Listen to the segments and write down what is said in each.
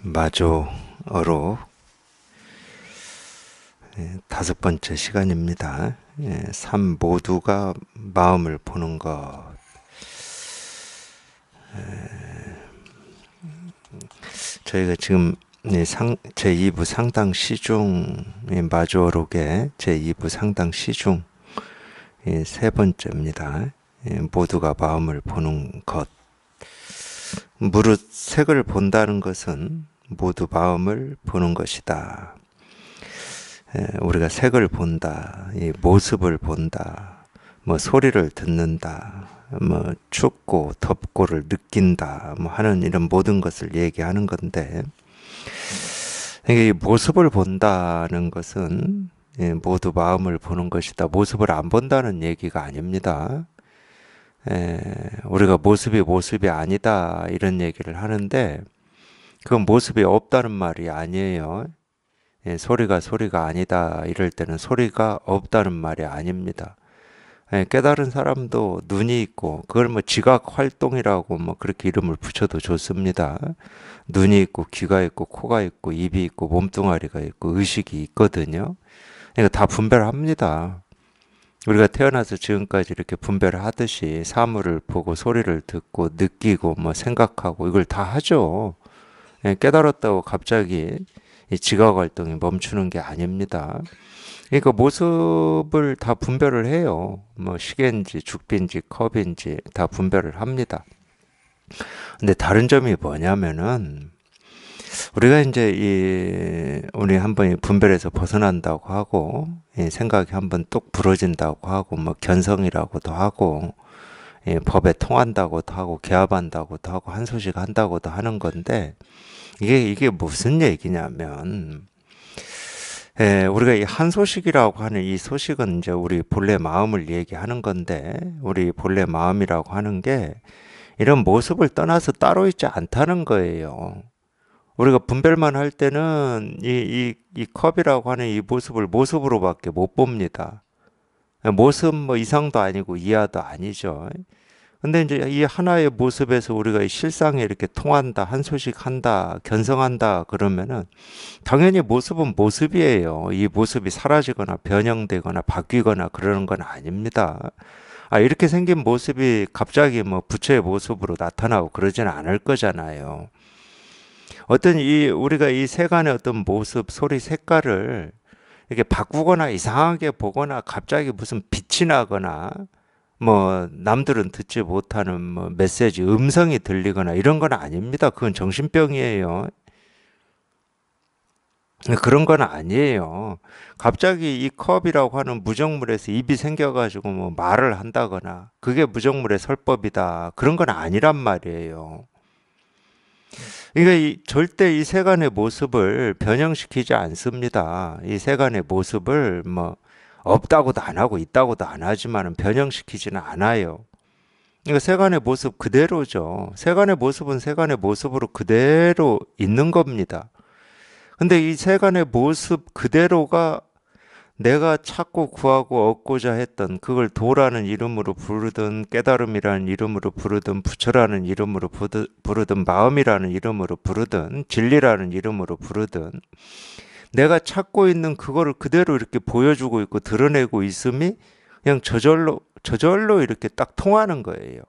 마조어로 5번째 시간입니다. 삶 모두가 마음을 보는 것. 저희가 지금 제2부 상당 시중 마조어록의 제2부 상당 시중 3번째입니다. 모두가 마음을 보는 것. 무릇 색을 본다는 것은 모두 마음을 보는 것이다. 우리가 색을 본다, 이 모습을 본다, 뭐 소리를 듣는다, 뭐 춥고 덥고를 느낀다, 뭐 하는 이런 모든 것을 얘기하는 건데, 이 모습을 본다는 것은 모두 마음을 보는 것이다. 모습을 안 본다는 얘기가 아닙니다. 우리가 모습이 아니다 이런 얘기를 하는데 그건 모습이 없다는 말이 아니에요. 소리가 아니다 이럴 때는 소리가 없다는 말이 아닙니다. 깨달은 사람도 눈이 있고 그걸 뭐 지각 활동이라고 뭐 그렇게 이름을 붙여도 좋습니다. 눈이 있고 귀가 있고 코가 있고 입이 있고 몸뚱아리가 있고 의식이 있거든요. 그러니까 다 분별합니다. 우리가 태어나서 지금까지 이렇게 분별을 하듯이 사물을 보고 소리를 듣고 느끼고 뭐 생각하고 이걸 다 하죠. 깨달았다고 갑자기 이 지각 활동이 멈추는 게 아닙니다. 그러니까 모습을 다 분별을 해요. 뭐 시계인지 죽비인지 컵인지 다 분별을 합니다. 근데 다른 점이 뭐냐면은 우리가 이제 우리 한번 분별에서 벗어난다고 하고 생각이 한번 뚝 부러진다고 하고 뭐 견성이라고도 하고 법에 통한다고도 하고 개합한다고도 하고 한 소식 한다고도 하는 건데 이게 무슨 얘기냐면 우리가 이 한 소식이라고 하는 이 소식은 이제 우리 본래 마음을 얘기하는 건데 우리 본래 마음이라고 하는 게 이런 모습을 떠나서 따로 있지 않다는 거예요. 우리가 분별만 할 때는 이 컵이라고 하는 이 모습을 모습으로밖에 못 봅니다. 모습 뭐 이상도 아니고 이하도 아니죠. 근데 이제 이 하나의 모습에서 우리가 이 실상에 이렇게 통한다, 한 소식 한다, 견성한다 그러면은 당연히 모습은 모습이에요. 이 모습이 사라지거나 변형되거나 바뀌거나 그러는 건 아닙니다. 이렇게 생긴 모습이 갑자기 뭐 부처의 모습으로 나타나고 그러진 않을 거잖아요. 우리가 이 세간의 어떤 모습, 소리, 색깔을 이렇게 바꾸거나 이상하게 보거나 갑자기 무슨 빛이 나거나 뭐 남들은 듣지 못하는 뭐 메시지, 음성이 들리거나 이런 건 아닙니다. 그건 정신병이에요. 그런 건 아니에요. 갑자기 이 컵이라고 하는 무정물에서 입이 생겨가지고 뭐 말을 한다거나 그게 무정물의 설법이다. 그런 건 아니란 말이에요. 그러니까 절대 이 세간의 모습을 변형시키지 않습니다. 이 세간의 모습을 뭐 없다고도 안 하고 있다고도 안 하지만 변형시키지는 않아요. 그러니까 세간의 모습 그대로죠. 세간의 모습은 세간의 모습으로 그대로 있는 겁니다. 근데 이 세간의 모습 그대로가 내가 찾고 구하고 얻고자 했던 그걸 도라는 이름으로 부르든 깨달음이라는 이름으로 부르든 부처라는 이름으로 부르든 마음이라는 이름으로 부르든 진리라는 이름으로 부르든 내가 찾고 있는 그거를 그대로 이렇게 보여주고 있고 드러내고 있음이 그냥 저절로 이렇게 딱 통하는 거예요.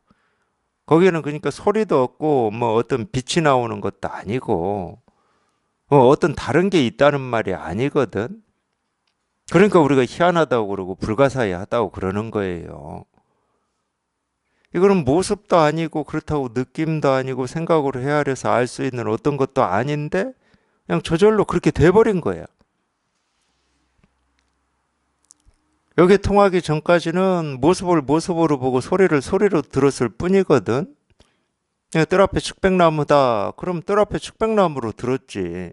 거기에는 그러니까 소리도 없고 뭐 어떤 빛이 나오는 것도 아니고 어떤 다른 게 있다는 말이 아니거든. 그러니까 우리가 희한하다고 그러고 불가사의하다고 그러는 거예요. 이거는 모습도 아니고 그렇다고 느낌도 아니고 생각으로 헤아려서 알 수 있는 어떤 것도 아닌데 그냥 저절로 그렇게 돼버린 거야. 여기에 통하기 전까지는 모습을 모습으로 보고 소리를 소리로 들었을 뿐이거든. 그냥 뜰 앞에 측백나무다. 그럼 뜰 앞에 측백나무로 들었지.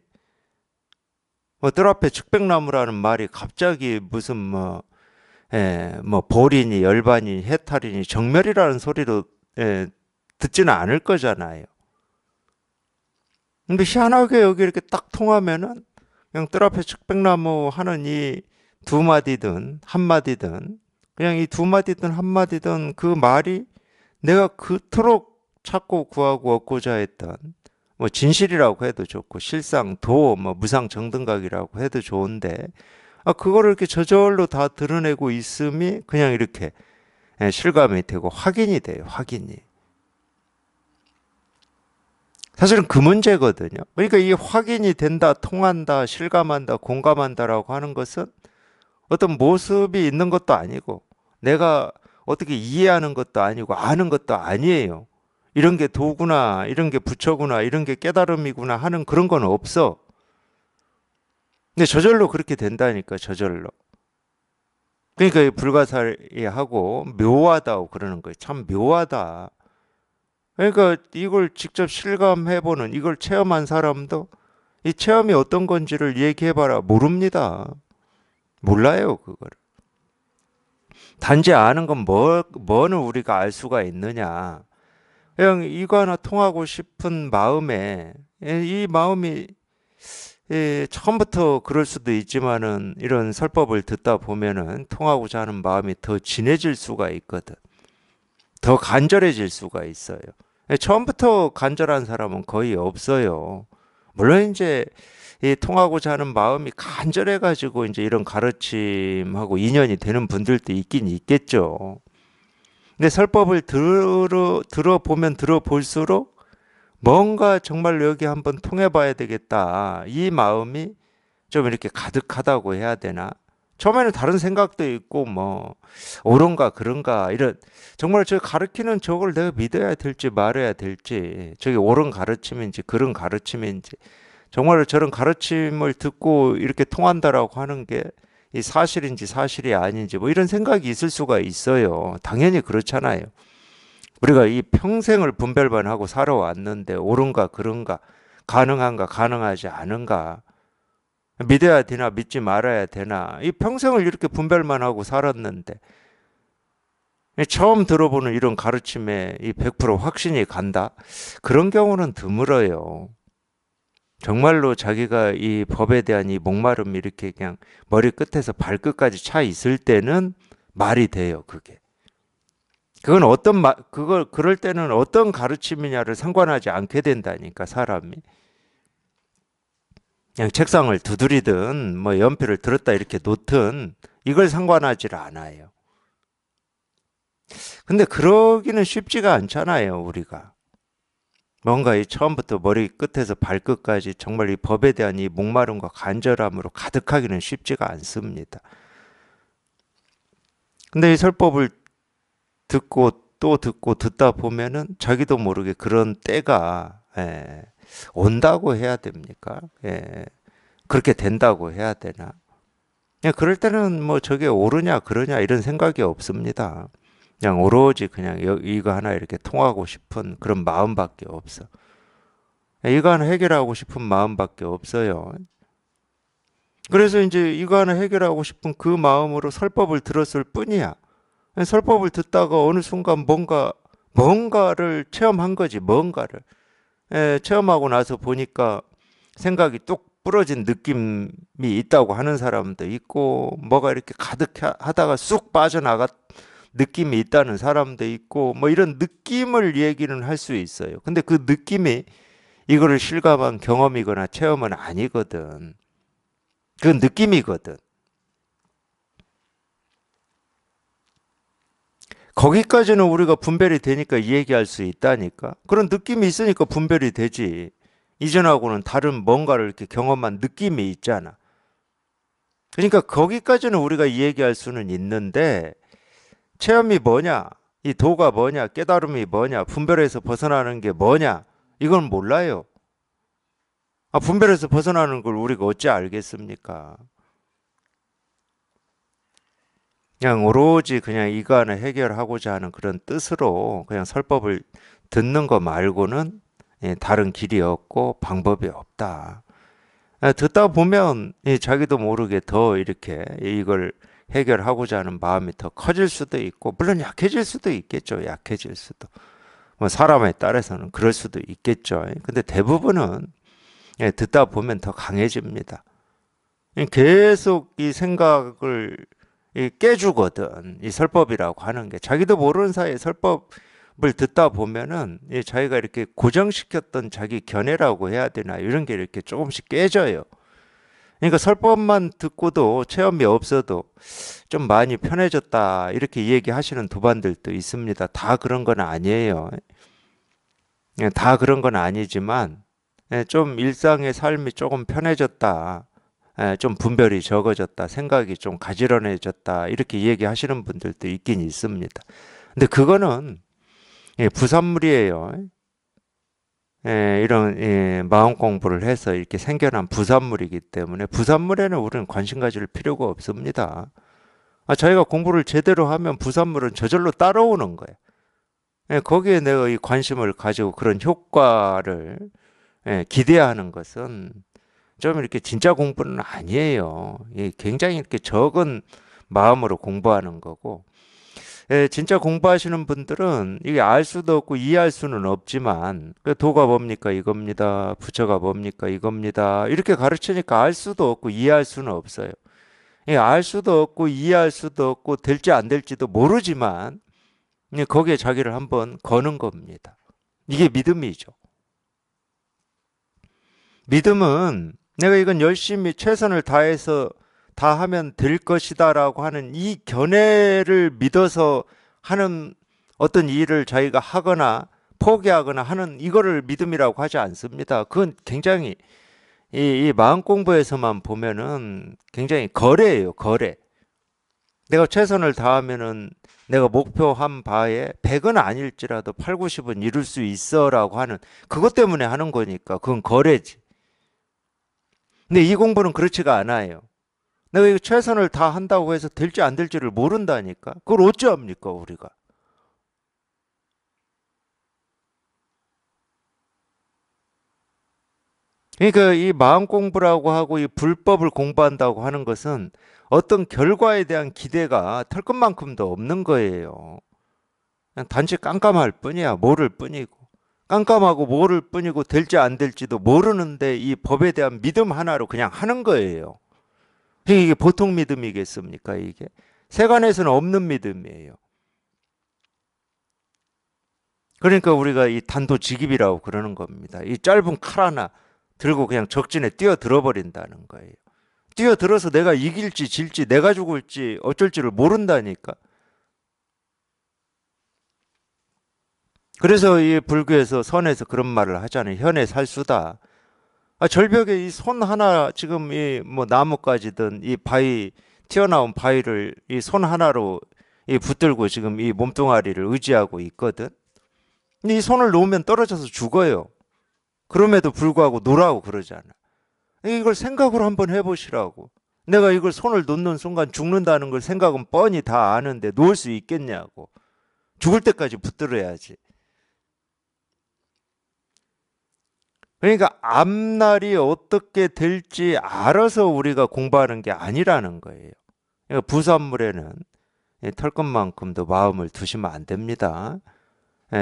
뭐 뜰 앞에 측백나무라는 말이 갑자기 무슨 뭐 볼이니 열반이 해탈이니 정멸이라는 소리로 듣지는 않을 거잖아요. 근데 희한하게 여기 이렇게 딱 통하면은 그냥 뜰 앞에 측백나무 하는 이 두 마디든 한 마디든 그냥 이 두 마디든 한 마디든 그 말이 내가 그토록 찾고 구하고 얻고자 했던 뭐 진실이라고 해도 좋고 실상 도 뭐 무상 정등각이라고 해도 좋은데 그거를 이렇게 저절로 다 드러내고 있음이 그냥 이렇게 실감이 되고 확인이 돼요. 확인이. 사실은 그 문제거든요. 그러니까 이 확인이 된다, 통한다, 실감한다, 공감한다라고 하는 것은 어떤 모습이 있는 것도 아니고 내가 어떻게 이해하는 것도 아니고 아는 것도 아니에요. 이런 게 도구나, 이런 게 부처구나, 이런 게 깨달음이구나 하는 그런 건 없어. 근데 저절로 그렇게 된다니까, 저절로. 그러니까 이 불가사리하고 묘하다고 그러는 거예요. 참 묘하다. 그러니까 이걸 직접 실감해보는, 이걸 체험한 사람도 이 체험이 어떤 건지를 얘기해봐라. 모릅니다. 몰라요, 그걸. 단지 아는 건 뭐는 우리가 알 수가 있느냐. 그냥 이거 하나 통하고 싶은 마음에, 이 마음이 처음부터 그럴 수도 있지만은 이런 설법을 듣다 보면은 통하고자 하는 마음이 더 진해질 수가 있거든. 더 간절해질 수가 있어요. 처음부터 간절한 사람은 거의 없어요. 물론 이제 이 통하고자 하는 마음이 간절해가지고 이제 이런 가르침하고 인연이 되는 분들도 있긴 있겠죠. 근데 설법을 들어보면 들어볼수록 뭔가 정말 여기 한번 통해봐야 되겠다. 이 마음이 좀 이렇게 가득하다고 해야 되나? 처음에는 다른 생각도 있고 뭐 옳은가 그런가 이런 정말 저 가르치는 저걸 내가 믿어야 될지 말아야 될지 저게 옳은 가르침인지 그런 가르침인지 정말 저런 가르침을 듣고 이렇게 통한다라고 하는 게 이 사실인지 사실이 아닌지 뭐 이런 생각이 있을 수가 있어요. 당연히 그렇잖아요. 우리가 이 평생을 분별만 하고 살아왔는데 옳은가 그런가 가능한가 가능하지 않은가 믿어야 되나 믿지 말아야 되나 이 평생을 이렇게 분별만 하고 살았는데 처음 들어보는 이런 가르침에 이 100% 확신이 간다? 그런 경우는 드물어요. 정말로 자기가 이 법에 대한 이 목마름이 이렇게 그냥 머리 끝에서 발끝까지 차 있을 때는 말이 돼요, 그게. 그건 그걸 그럴 때는 어떤 가르침이냐를 상관하지 않게 된다니까, 사람이. 그냥 책상을 두드리든 뭐 연필을 들었다 이렇게 놓든 이걸 상관하지를 않아요. 근데 그러기는 쉽지가 않잖아요, 우리가. 뭔가 이 처음부터 머리 끝에서 발끝까지 정말 이 법에 대한 이 목마름과 간절함으로 가득하기는 쉽지가 않습니다. 근데 이 설법을 듣고 또 듣고 듣다 보면은 자기도 모르게 그런 때가 온다고 해야 됩니까? 그렇게 된다고 해야 되나? 그냥 그럴 때는 뭐 저게 옳으냐 그러냐 이런 생각이 없습니다. 그냥 오로지 그냥 이거 하나 이렇게 통하고 싶은 그런 마음밖에 없어. 이거 하나 해결하고 싶은 마음밖에 없어요. 그래서 이제 이거 하나 해결하고 싶은 그 마음으로 설법을 들었을 뿐이야. 설법을 듣다가 어느 순간 뭔가를 체험한 거지, 뭔가를. 체험하고 나서 보니까 생각이 뚝 부러진 느낌이 있다고 하는 사람도 있고, 뭐가 이렇게 가득하다가 쑥 빠져나갔 느낌이 있다는 사람도 있고, 뭐 이런 느낌을 얘기는 할 수 있어요. 근데 그 느낌이 이거를 실감한 경험이거나 체험은 아니거든. 그건 느낌이거든. 거기까지는 우리가 분별이 되니까 얘기할 수 있다니까. 그런 느낌이 있으니까 분별이 되지. 이전하고는 다른 뭔가를 이렇게 경험한 느낌이 있잖아. 그러니까 거기까지는 우리가 얘기할 수는 있는데, 체험이 뭐냐? 이 도가 뭐냐? 깨달음이 뭐냐? 분별에서 벗어나는 게 뭐냐? 이건 몰라요. 분별에서 벗어나는 걸 우리가 어찌 알겠습니까? 그냥 오로지 그냥 이거 하나 해결하고자 하는 그런 뜻으로 그냥 설법을 듣는 거 말고는 다른 길이 없고 방법이 없다. 듣다 보면 자기도 모르게 더 이렇게 이걸 해결하고자 하는 마음이 더 커질 수도 있고, 물론 약해질 수도 있겠죠. 약해질 수도. 뭐 사람에 따라서는 그럴 수도 있겠죠. 근데 대부분은 듣다 보면 더 강해집니다. 계속 이 생각을 깨주거든. 이 설법이라고 하는 게. 자기도 모르는 사이에 설법 듣다 보면은 자기가 이렇게 고정시켰던 자기 견해라고 해야 되나 이런 게 이렇게 조금씩 깨져요. 그러니까 설법만 듣고도 체험이 없어도 좀 많이 편해졌다 이렇게 얘기하시는 두반들도 있습니다. 다 그런 건 아니에요. 다 그런 건 아니지만 좀 일상의 삶이 조금 편해졌다. 좀 분별이 적어졌다. 생각이 좀 가지런해졌다. 이렇게 얘기하시는 분들도 있긴 있습니다. 근데 그거는 부산물이에요. 이런 마음 공부를 해서 이렇게 생겨난 부산물이기 때문에 부산물에는 우리는 관심 가질 필요가 없습니다. 자기가 공부를 제대로 하면 부산물은 저절로 따라오는 거예요. 거기에 내가 이 관심을 가지고 그런 효과를 기대하는 것은 좀 이렇게 진짜 공부는 아니에요. 굉장히 이렇게 적은 마음으로 공부하는 거고, 진짜 공부하시는 분들은 이게 알 수도 없고 이해할 수는 없지만, 그 도가 뭡니까? 이겁니다. 부처가 뭡니까? 이겁니다. 이렇게 가르치니까 알 수도 없고 이해할 수는 없어요. 알 수도 없고 이해할 수도 없고 될지 안 될지도 모르지만, 거기에 자기를 한번 거는 겁니다. 이게 믿음이죠. 믿음은 내가 이건 열심히 최선을 다해서 다 하면 될 것이다라고 하는 이 견해를 믿어서 하는 어떤 일을 자기가 하거나 포기하거나 하는 이거를 믿음이라고 하지 않습니다. 그건 굉장히 이 마음 공부에서만 보면은 굉장히 거래예요, 거래. 내가 최선을 다하면은 내가 목표한 바에 100은 아닐지라도 8, 90은 이룰 수 있어라고 하는 그것 때문에 하는 거니까 그건 거래지. 근데 이 공부는 그렇지가 않아요. 내가 이거 최선을 다 한다고 해서 될지 안 될지를 모른다니까. 그걸 어찌합니까, 우리가? 그러니까 이 마음 공부라고 하고 이 불법을 공부한다고 하는 것은 어떤 결과에 대한 기대가 털끝만큼도 없는 거예요. 그냥 단지 깜깜할 뿐이야. 모를 뿐이고. 깜깜하고 모를 뿐이고 될지 안 될지도 모르는데 이 법에 대한 믿음 하나로 그냥 하는 거예요. 이게 보통 믿음이겠습니까, 이게? 세간에서는 없는 믿음이에요. 그러니까 우리가 이 단도직입이라고 그러는 겁니다. 이 짧은 칼 하나 들고 그냥 적진에 뛰어들어 버린다는 거예요. 뛰어들어서 내가 이길지 질지 내가 죽을지 어쩔지를 모른다니까. 그래서 이 불교에서 선에서 그런 말을 하잖아요. 현에 살수다. 절벽에 이 손 하나 지금 이 뭐 나뭇가지든 이 바위 튀어나온 바위를 이 손 하나로 이 붙들고 지금 이 몸뚱아리를 의지하고 있거든. 근데 이 손을 놓으면 떨어져서 죽어요. 그럼에도 불구하고 놓으라고 그러잖아. 이걸 생각으로 한번 해보시라고. 내가 이걸 손을 놓는 순간 죽는다는 걸 생각은 뻔히 다 아는데 놓을 수 있겠냐고. 죽을 때까지 붙들어야지. 그러니까 앞날이 어떻게 될지 알아서 우리가 공부하는 게 아니라는 거예요. 그러니까 부산물에는 털끝만큼도 마음을 두시면 안 됩니다.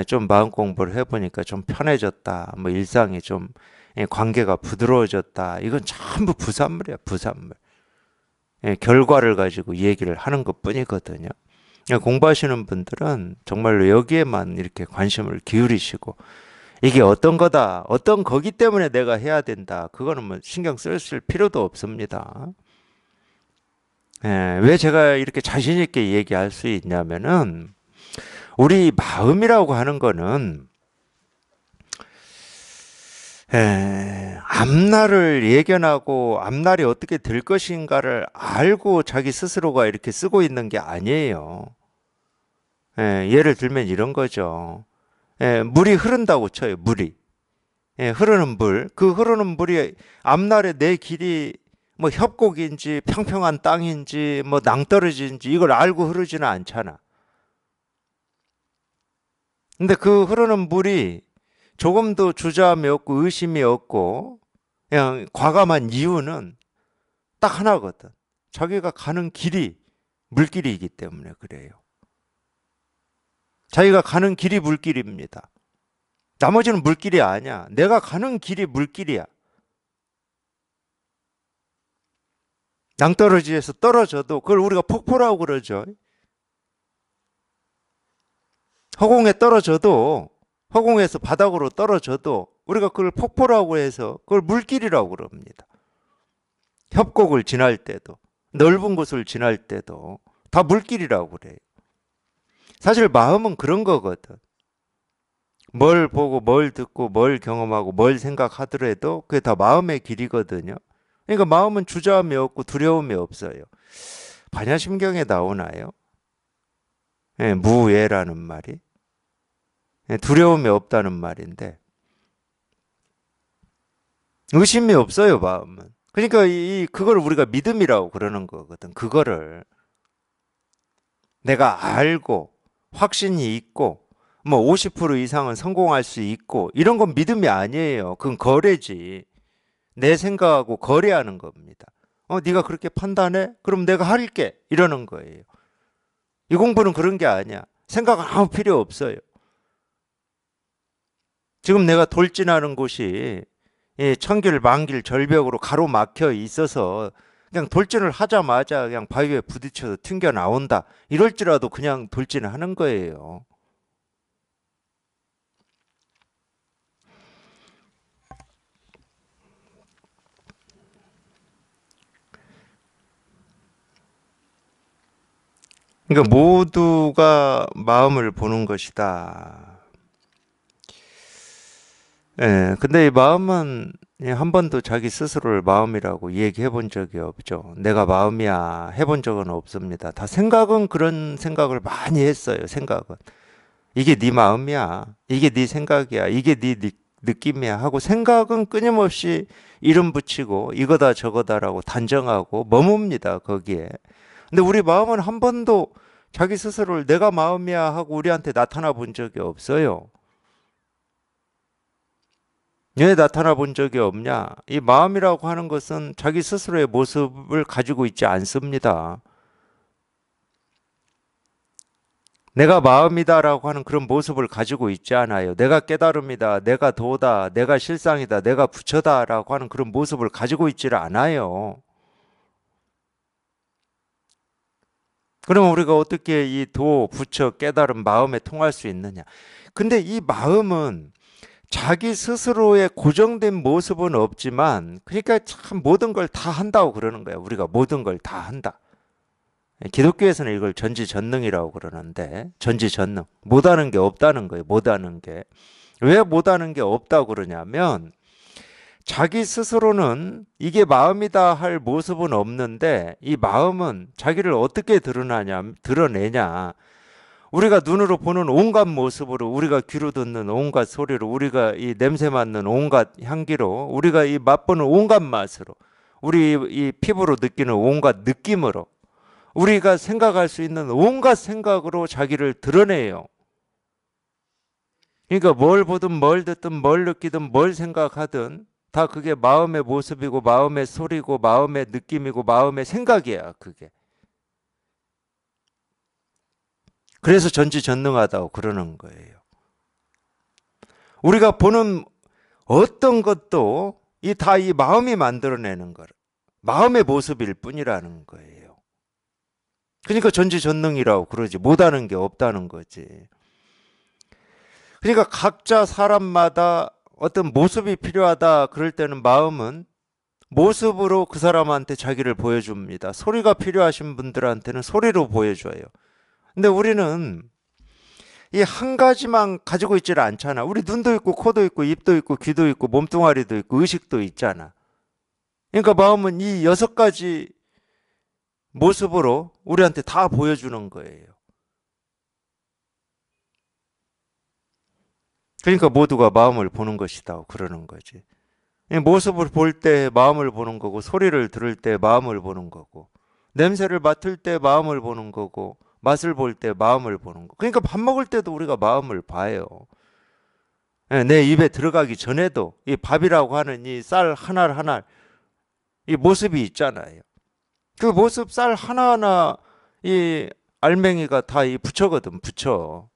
좀 마음 공부를 해보니까 좀 편해졌다. 뭐 일상이 좀 관계가 부드러워졌다. 이건 전부 부산물이야, 부산물. 결과를 가지고 얘기를 하는 것뿐이거든요. 공부하시는 분들은 정말로 여기에만 이렇게 관심을 기울이시고 이게 어떤 거다, 어떤 거기 때문에 내가 해야 된다. 그거는 뭐 신경 쓰실 필요도 없습니다. 왜 제가 이렇게 자신 있게 얘기할 수 있냐면은 우리 마음이라고 하는 거는 앞날을 예견하고 앞날이 어떻게 될 것인가를 알고 자기 스스로가 이렇게 쓰고 있는 게 아니에요. 예를 들면 이런 거죠. 물이 흐른다고 쳐요, 물이. 흐르는 물. 그 흐르는 물이 앞날에 내 길이 뭐 협곡인지 평평한 땅인지 뭐 낭떠러지인지 이걸 알고 흐르지는 않잖아. 근데 그 흐르는 물이 조금도 주저함이 없고 의심이 없고 그냥 과감한 이유는 딱 하나거든. 자기가 가는 길이 물길이기 때문에 그래요. 자기가 가는 길이 물길입니다. 나머지는 물길이 아니야. 내가 가는 길이 물길이야. 낭떠러지에서 떨어져도 그걸 우리가 폭포라고 그러죠. 허공에 떨어져도, 허공에서 바닥으로 떨어져도 우리가 그걸 폭포라고 해서 그걸 물길이라고 그럽니다. 협곡을 지날 때도, 넓은 곳을 지날 때도 다 물길이라고 그래요. 사실 마음은 그런 거거든. 뭘 보고 뭘 듣고 뭘 경험하고 뭘 생각하더라도 그게 다 마음의 길이거든요. 그러니까 마음은 주저함이 없고 두려움이 없어요. 반야심경에 나오나요? 예, 무예라는 말이. 예, 두려움이 없다는 말인데 의심이 없어요, 마음은. 그러니까 그걸 우리가 믿음이라고 그러는 거거든. 그거를 내가 알고 확신이 있고 뭐 50% 이상은 성공할 수 있고 이런 건 믿음이 아니에요. 그건 거래지. 내 생각하고 거래하는 겁니다. 네가 그렇게 판단해? 그럼 내가 할게. 이러는 거예요. 이 공부는 그런 게 아니야. 생각은 아무 필요 없어요. 지금 내가 돌진하는 곳이 천길, 만길, 절벽으로 가로막혀 있어서 그냥 돌진을 하자마자 그냥 바위에 부딪혀서 튕겨 나온다. 이럴지라도 그냥 돌진을 하는 거예요. 그러니까 모두가 마음을 보는 것이다. 예, 근데 이 마음은 한 번도 자기 스스로를 마음이라고 얘기해 본 적이 없죠. 내가 마음이야 해본 적은 없습니다. 다 생각은 그런 생각을 많이 했어요. 생각은. 이게 네 마음이야. 이게 네 생각이야. 이게 네 느낌이야 하고 생각은 끊임없이 이름 붙이고 이거다 저거다라고 단정하고 머뭅니다. 거기에. 근데 우리 마음은 한 번도 자기 스스로를 내가 마음이야 하고 우리한테 나타나 본 적이 없어요. 왜 나타나 본 적이 없냐? 이 마음이라고 하는 것은 자기 스스로의 모습을 가지고 있지 않습니다. 내가 마음이다라고 하는 그런 모습을 가지고 있지 않아요. 내가 깨달음이다, 내가 도다, 내가 실상이다, 내가 부처다라고 하는 그런 모습을 가지고 있지를 않아요. 그러면 우리가 어떻게 이 도, 부처, 깨달음, 마음에 통할 수 있느냐? 근데 이 마음은 자기 스스로의 고정된 모습은 없지만, 그러니까 참 모든 걸 다 한다고 그러는 거야. 우리가 모든 걸 다 한다. 기독교에서는 이걸 전지전능이라고 그러는데, 전지전능. 못하는 게 없다는 거예요. 못하는 게. 왜 못하는 게 없다고 그러냐면, 자기 스스로는 이게 마음이다 할 모습은 없는데, 이 마음은 자기를 어떻게 드러내냐. 우리가 눈으로 보는 온갖 모습으로, 우리가 귀로 듣는 온갖 소리로, 우리가 이 냄새 맡는 온갖 향기로, 우리가 이 맛보는 온갖 맛으로, 우리 이 피부로 느끼는 온갖 느낌으로, 우리가 생각할 수 있는 온갖 생각으로 자기를 드러내요. 그러니까 뭘 보든 뭘 듣든 뭘 느끼든 뭘 생각하든 다 그게 마음의 모습이고 마음의 소리고 마음의 느낌이고 마음의 생각이야, 그게. 그래서 전지전능하다고 그러는 거예요. 우리가 보는 어떤 것도 다 이 마음이 만들어내는 거, 마음의 모습일 뿐이라는 거예요. 그러니까 전지전능이라고 그러지. 못하는 게 없다는 거지. 그러니까 각자 사람마다 어떤 모습이 필요하다 그럴 때는 마음은 모습으로 그 사람한테 자기를 보여줍니다. 소리가 필요하신 분들한테는 소리로 보여줘요. 근데 우리는 이 한 가지만 가지고 있지를 않잖아. 우리 눈도 있고 코도 있고 입도 있고 귀도 있고 몸뚱아리도 있고 의식도 있잖아. 그러니까 마음은 이 6가지 모습으로 우리한테 다 보여주는 거예요. 그러니까 모두가 마음을 보는 것이다 그러는 거지. 모습을 볼 때 마음을 보는 거고, 소리를 들을 때 마음을 보는 거고, 냄새를 맡을 때 마음을 보는 거고, 맛을 볼 때 마음을 보는 거. 그러니까 밥 먹을 때도 우리가 마음을 봐요. 내 입에 들어가기 전에도 이 밥이라고 하는 이 쌀 하나 하나 이 모습이 있잖아요. 그 모습 쌀 하나하나 이 알맹이가 다 이 부처거든, 부처.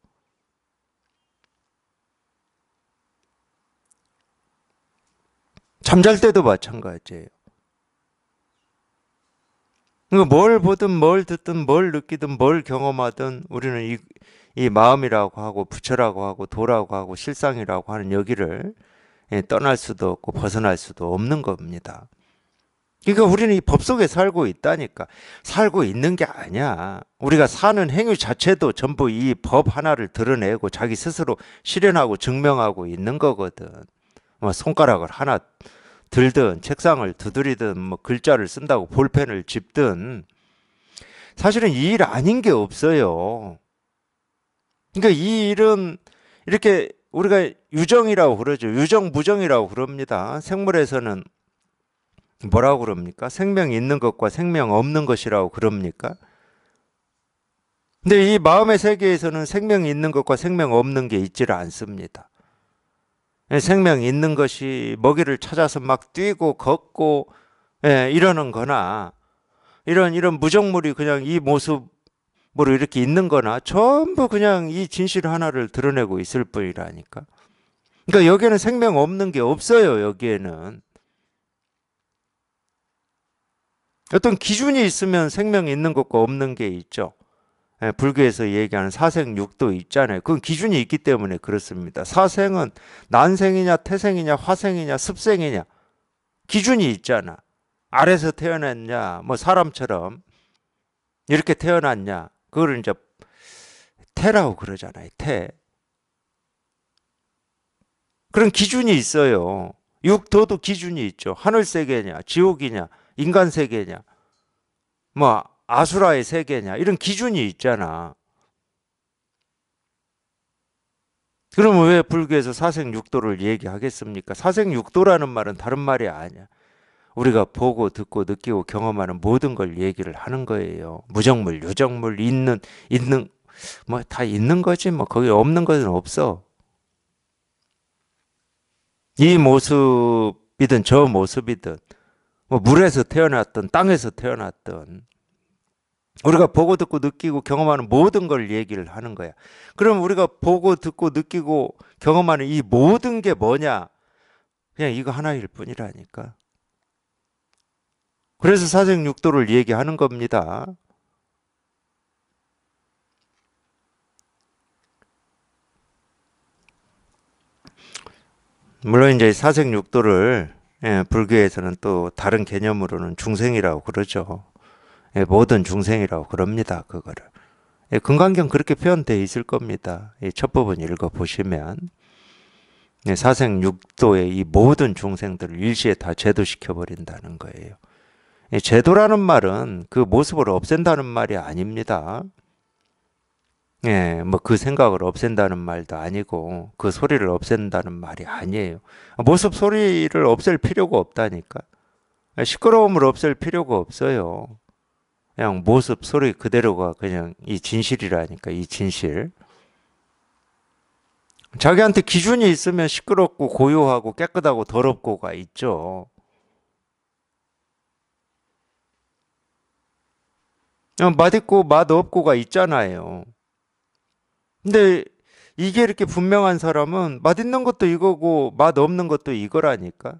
잠잘 때도 마찬가지예요. 그러니까 뭘 보든 뭘 듣든 뭘 느끼든 뭘 경험하든 우리는 이 마음이라고 하고 부처라고 하고 도라고 하고 실상이라고 하는 여기를 떠날 수도 없고 벗어날 수도 없는 겁니다. 그러니까 우리는 이 법 속에 살고 있다니까. 살고 있는 게 아니야. 우리가 사는 행위 자체도 전부 이 법 하나를 드러내고 자기 스스로 실현하고 증명하고 있는 거거든. 뭐 손가락을 하나 들든 책상을 두드리든 뭐 글자를 쓴다고 볼펜을 짚든 사실은 이 일 아닌 게 없어요. 그러니까 이 일은 이렇게 우리가 유정이라고 그러죠. 유정무정이라고 그럽니다. 생물에서는 뭐라고 그럽니까? 생명 있는 것과 생명 없는 것이라고 그럽니까? 근데 이 마음의 세계에서는 생명 있는 것과 생명 없는 게 있지를 않습니다. 생명 있는 것이 먹이를 찾아서 막 뛰고 걷고 이러는 거나 이런 무정물이 그냥 이 모습으로 이렇게 있는 거나 전부 그냥 이 진실 하나를 드러내고 있을 뿐이라니까. 그러니까 여기에는 생명 없는 게 없어요. 여기에는. 어떤 기준이 있으면 생명 있는 것과 없는 게 있죠. 불교에서 얘기하는 사생육도 있잖아요. 그건 기준이 있기 때문에 그렇습니다. 사생은 난생이냐 태생이냐 화생이냐 습생이냐 기준이 있잖아. 알에서 태어났냐 뭐 사람처럼 이렇게 태어났냐 그거를 이제 태라고 그러잖아요. 태. 그런 기준이 있어요. 육도도 기준이 있죠. 하늘 세계냐 지옥이냐 인간 세계냐 뭐 아수라의 세계냐 이런 기준이 있잖아. 그러면 왜 불교에서 사생육도를 얘기하겠습니까? 사생육도라는 말은 다른 말이 아니야. 우리가 보고 듣고 느끼고 경험하는 모든 걸 얘기를 하는 거예요. 무정물, 유정물, 있는 뭐 다 있는 거지 뭐 거기 없는 것은 없어. 이 모습이든 저 모습이든 뭐 물에서 태어났든 땅에서 태어났든 우리가 보고 듣고 느끼고 경험하는 모든 걸 얘기를 하는 거야. 그럼 우리가 보고 듣고 느끼고 경험하는 이 모든 게 뭐냐? 그냥 이거 하나일 뿐이라니까. 그래서 사생육도를 얘기하는 겁니다. 물론 이제 사생육도를 불교에서는 또 다른 개념으로는 중생이라고 그러죠. 모든 중생이라고 그럽니다. 그거를. 금강경 그렇게 표현되어 있을 겁니다. 첫 부분 읽어보시면 사생육도의 이 모든 중생들을 일시에 다 제도시켜버린다는 거예요. 제도라는 말은 그 모습을 없앤다는 말이 아닙니다. 뭐 그 생각을 없앤다는 말도 아니고 그 소리를 없앤다는 말이 아니에요. 모습 소리를 없앨 필요가 없다니까. 시끄러움을 없앨 필요가 없어요. 그냥 모습 소리 그대로가 그냥 이 진실이라니까. 이 진실. 자기한테 기준이 있으면 시끄럽고 고요하고 깨끗하고 더럽고가 있죠. 맛있고 맛없고가 있잖아요. 근데 이게 이렇게 분명한 사람은 맛있는 것도 이거고 맛없는 것도 이거라니까.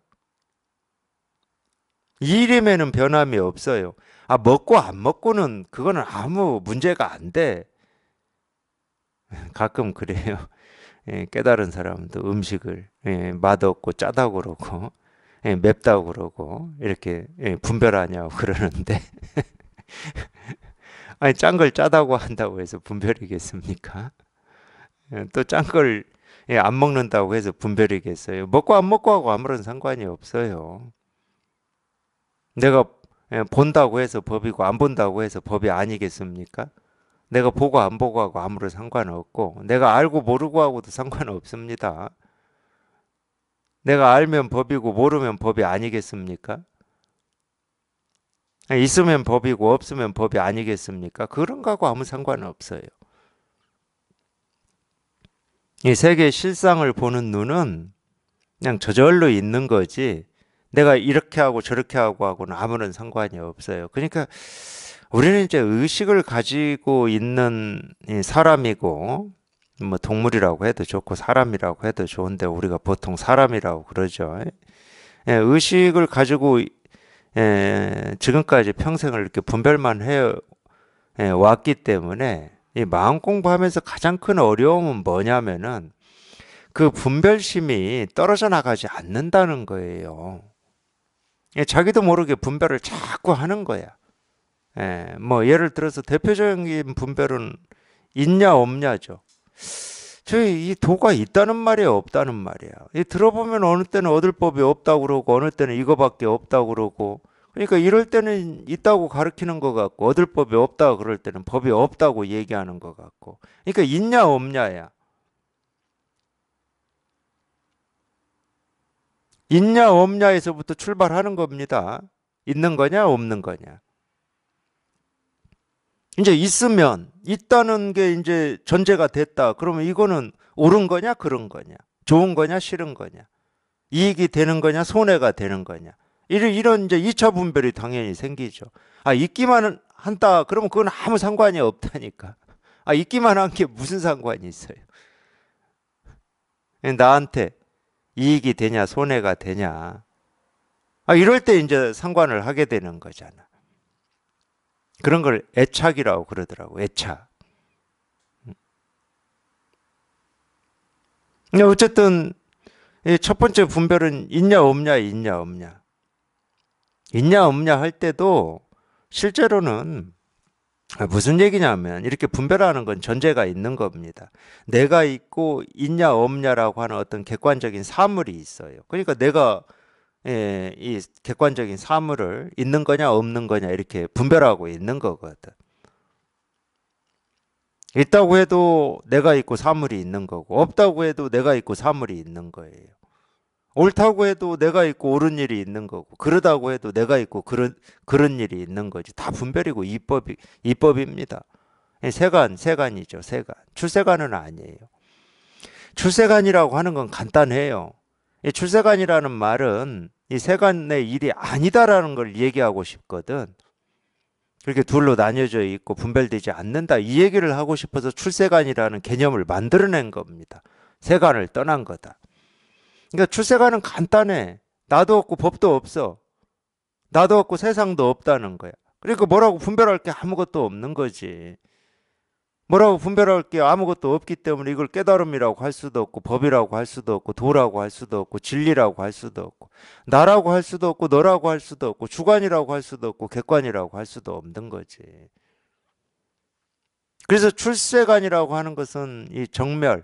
이 이름에는 변함이 없어요. 먹고 안 먹고는 그거는 아무 문제가 안 돼. 가끔 그래요. 깨달은 사람도 음식을 맛없고 짜다고 그러고 맵다고 그러고 이렇게 분별하냐고 그러는데 아니 짠 걸 짜다고 한다고 해서 분별이겠습니까? 또 짠 걸 안 먹는다고 해서 분별이겠어요? 먹고 안 먹고 하고 아무런 상관이 없어요. 내가 본다고 해서 법이고 안 본다고 해서 법이 아니겠습니까? 내가 보고 안 보고 하고 아무런 상관없고 내가 알고 모르고 하고도 상관없습니다. 내가 알면 법이고 모르면 법이 아니겠습니까? 있으면 법이고 없으면 법이 아니겠습니까? 그런 거하고 아무 상관없어요. 이 세계의 실상을 보는 눈은 그냥 저절로 있는 거지 내가 이렇게 하고 저렇게 하고는 아무런 상관이 없어요. 그러니까 우리는 이제 의식을 가지고 있는 사람이고 뭐 동물이라고 해도 좋고 사람이라고 해도 좋은데 우리가 보통 사람이라고 그러죠. 의식을 가지고 지금까지 평생을 이렇게 분별만 해 왔기 때문에 이 마음 공부하면서 가장 큰 어려움은 뭐냐면은 그 분별심이 떨어져 나가지 않는다는 거예요. 예, 자기도 모르게 분별을 자꾸 하는 거야. 예, 뭐 예를 들어서 대표적인 분별은 있냐 없냐죠. 저희 이 도가 있다는 말이에요, 없다는 말이야. 이 들어보면 어느 때는 얻을 법이 없다고 그러고 어느 때는 이거밖에 없다고 그러고, 그러니까 이럴 때는 있다고 가르치는 것 같고 얻을 법이 없다고 그럴 때는 법이 없다고 얘기하는 것 같고, 그러니까 있냐 없냐야. 있냐 없냐에서부터 출발하는 겁니다. 있는 거냐 없는 거냐. 이제 있으면 있다는 게 이제 전제가 됐다. 그러면 이거는 옳은 거냐 그런 거냐, 좋은 거냐 싫은 거냐, 이익이 되는 거냐 손해가 되는 거냐, 이런 이제 2차 분별이 당연히 생기죠. 아, 있기만 한다 그러면 그건 아무 상관이 없다니까. 아, 있기만 한 게 무슨 상관이 있어요. 나한테 이익이 되냐 손해가 되냐, 아, 이럴 때 이제 상관을 하게 되는 거잖아. 그런 걸 애착이라고 그러더라고. 애착. 근데 어쨌든 이 첫 번째 분별은 있냐 없냐, 있냐 없냐. 있냐 없냐 할 때도 실제로는 무슨 얘기냐면 이렇게 분별하는 건 전제가 있는 겁니다. 내가 있고 있냐 없냐라고 하는 어떤 객관적인 사물이 있어요. 그러니까 내가 이 객관적인 사물을 있는 거냐 없는 거냐 이렇게 분별하고 있는 거거든. 있다고 해도 내가 있고 사물이 있는 거고, 없다고 해도 내가 있고 사물이 있는 거예요. 옳다고 해도 내가 있고 옳은 일이 있는 거고, 그러다고 해도 내가 있고 그런 일이 있는 거지. 다 분별이고 이법입니다. 세간이죠, 세간. 출세간은 아니에요. 출세간이라고 하는 건 간단해요. 이 출세간이라는 말은 이 세간의 일이 아니다라는 걸 얘기하고 싶거든. 그렇게 둘로 나뉘어져 있고 분별되지 않는다, 이 얘기를 하고 싶어서 출세간이라는 개념을 만들어낸 겁니다. 세간을 떠난 거다. 그러니까 출세간은 간단해. 나도 없고 법도 없어. 나도 없고 세상도 없다는 거야. 그러니까 뭐라고 분별할 게 아무것도 없는 거지. 뭐라고 분별할 게 아무것도 없기 때문에 이걸 깨달음이라고 할 수도 없고 법이라고 할 수도 없고 도라고 할 수도 없고 진리라고 할 수도 없고 나라고 할 수도 없고 너라고 할 수도 없고 주관이라고 할 수도 없고 객관이라고 할 수도 없는 거지. 그래서 출세관이라고 하는 것은 이 정멸,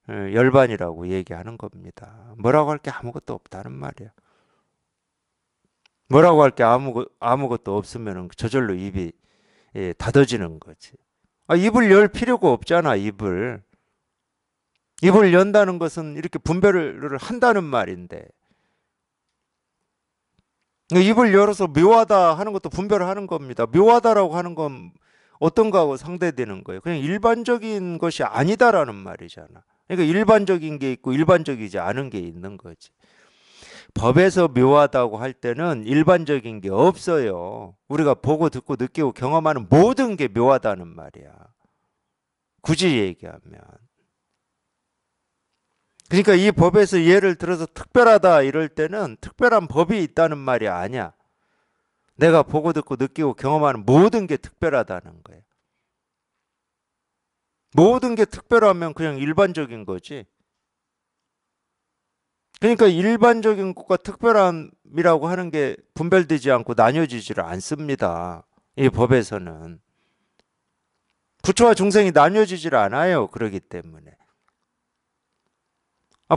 열반이라고 얘기하는 겁니다. 뭐라고 할 게 아무것도 없다는 말이야. 뭐라고 할 게 아무것도 없으면 저절로 입이 닫아지는 거지. 아, 입을 열 필요가 없잖아, 입을. 입을 연다는 것은 이렇게 분별을 한다는 말인데. 입을 열어서 묘하다 하는 것도 분별을 하는 겁니다. 묘하다라고 하는 건 어떤 거하고 상대되는 거예요. 그냥 일반적인 것이 아니다라는 말이잖아. 그러니까 일반적인 게 있고 일반적이지 않은 게 있는 거지. 법에서 묘하다고 할 때는 일반적인 게 없어요. 우리가 보고 듣고 느끼고 경험하는 모든 게 묘하다는 말이야. 굳이 얘기하면. 그러니까 이 법에서 예를 들어서 특별하다 이럴 때는 특별한 법이 있다는 말이 아니야. 내가 보고 듣고 느끼고 경험하는 모든 게 특별하다는 거예요. 모든 게 특별하면 그냥 일반적인 거지. 그러니까 일반적인 것과 특별함이라고 하는 게 분별되지 않고 나뉘어지지를 않습니다. 이 법에서는. 부처와 중생이 나뉘어지질 않아요. 그렇기 때문에.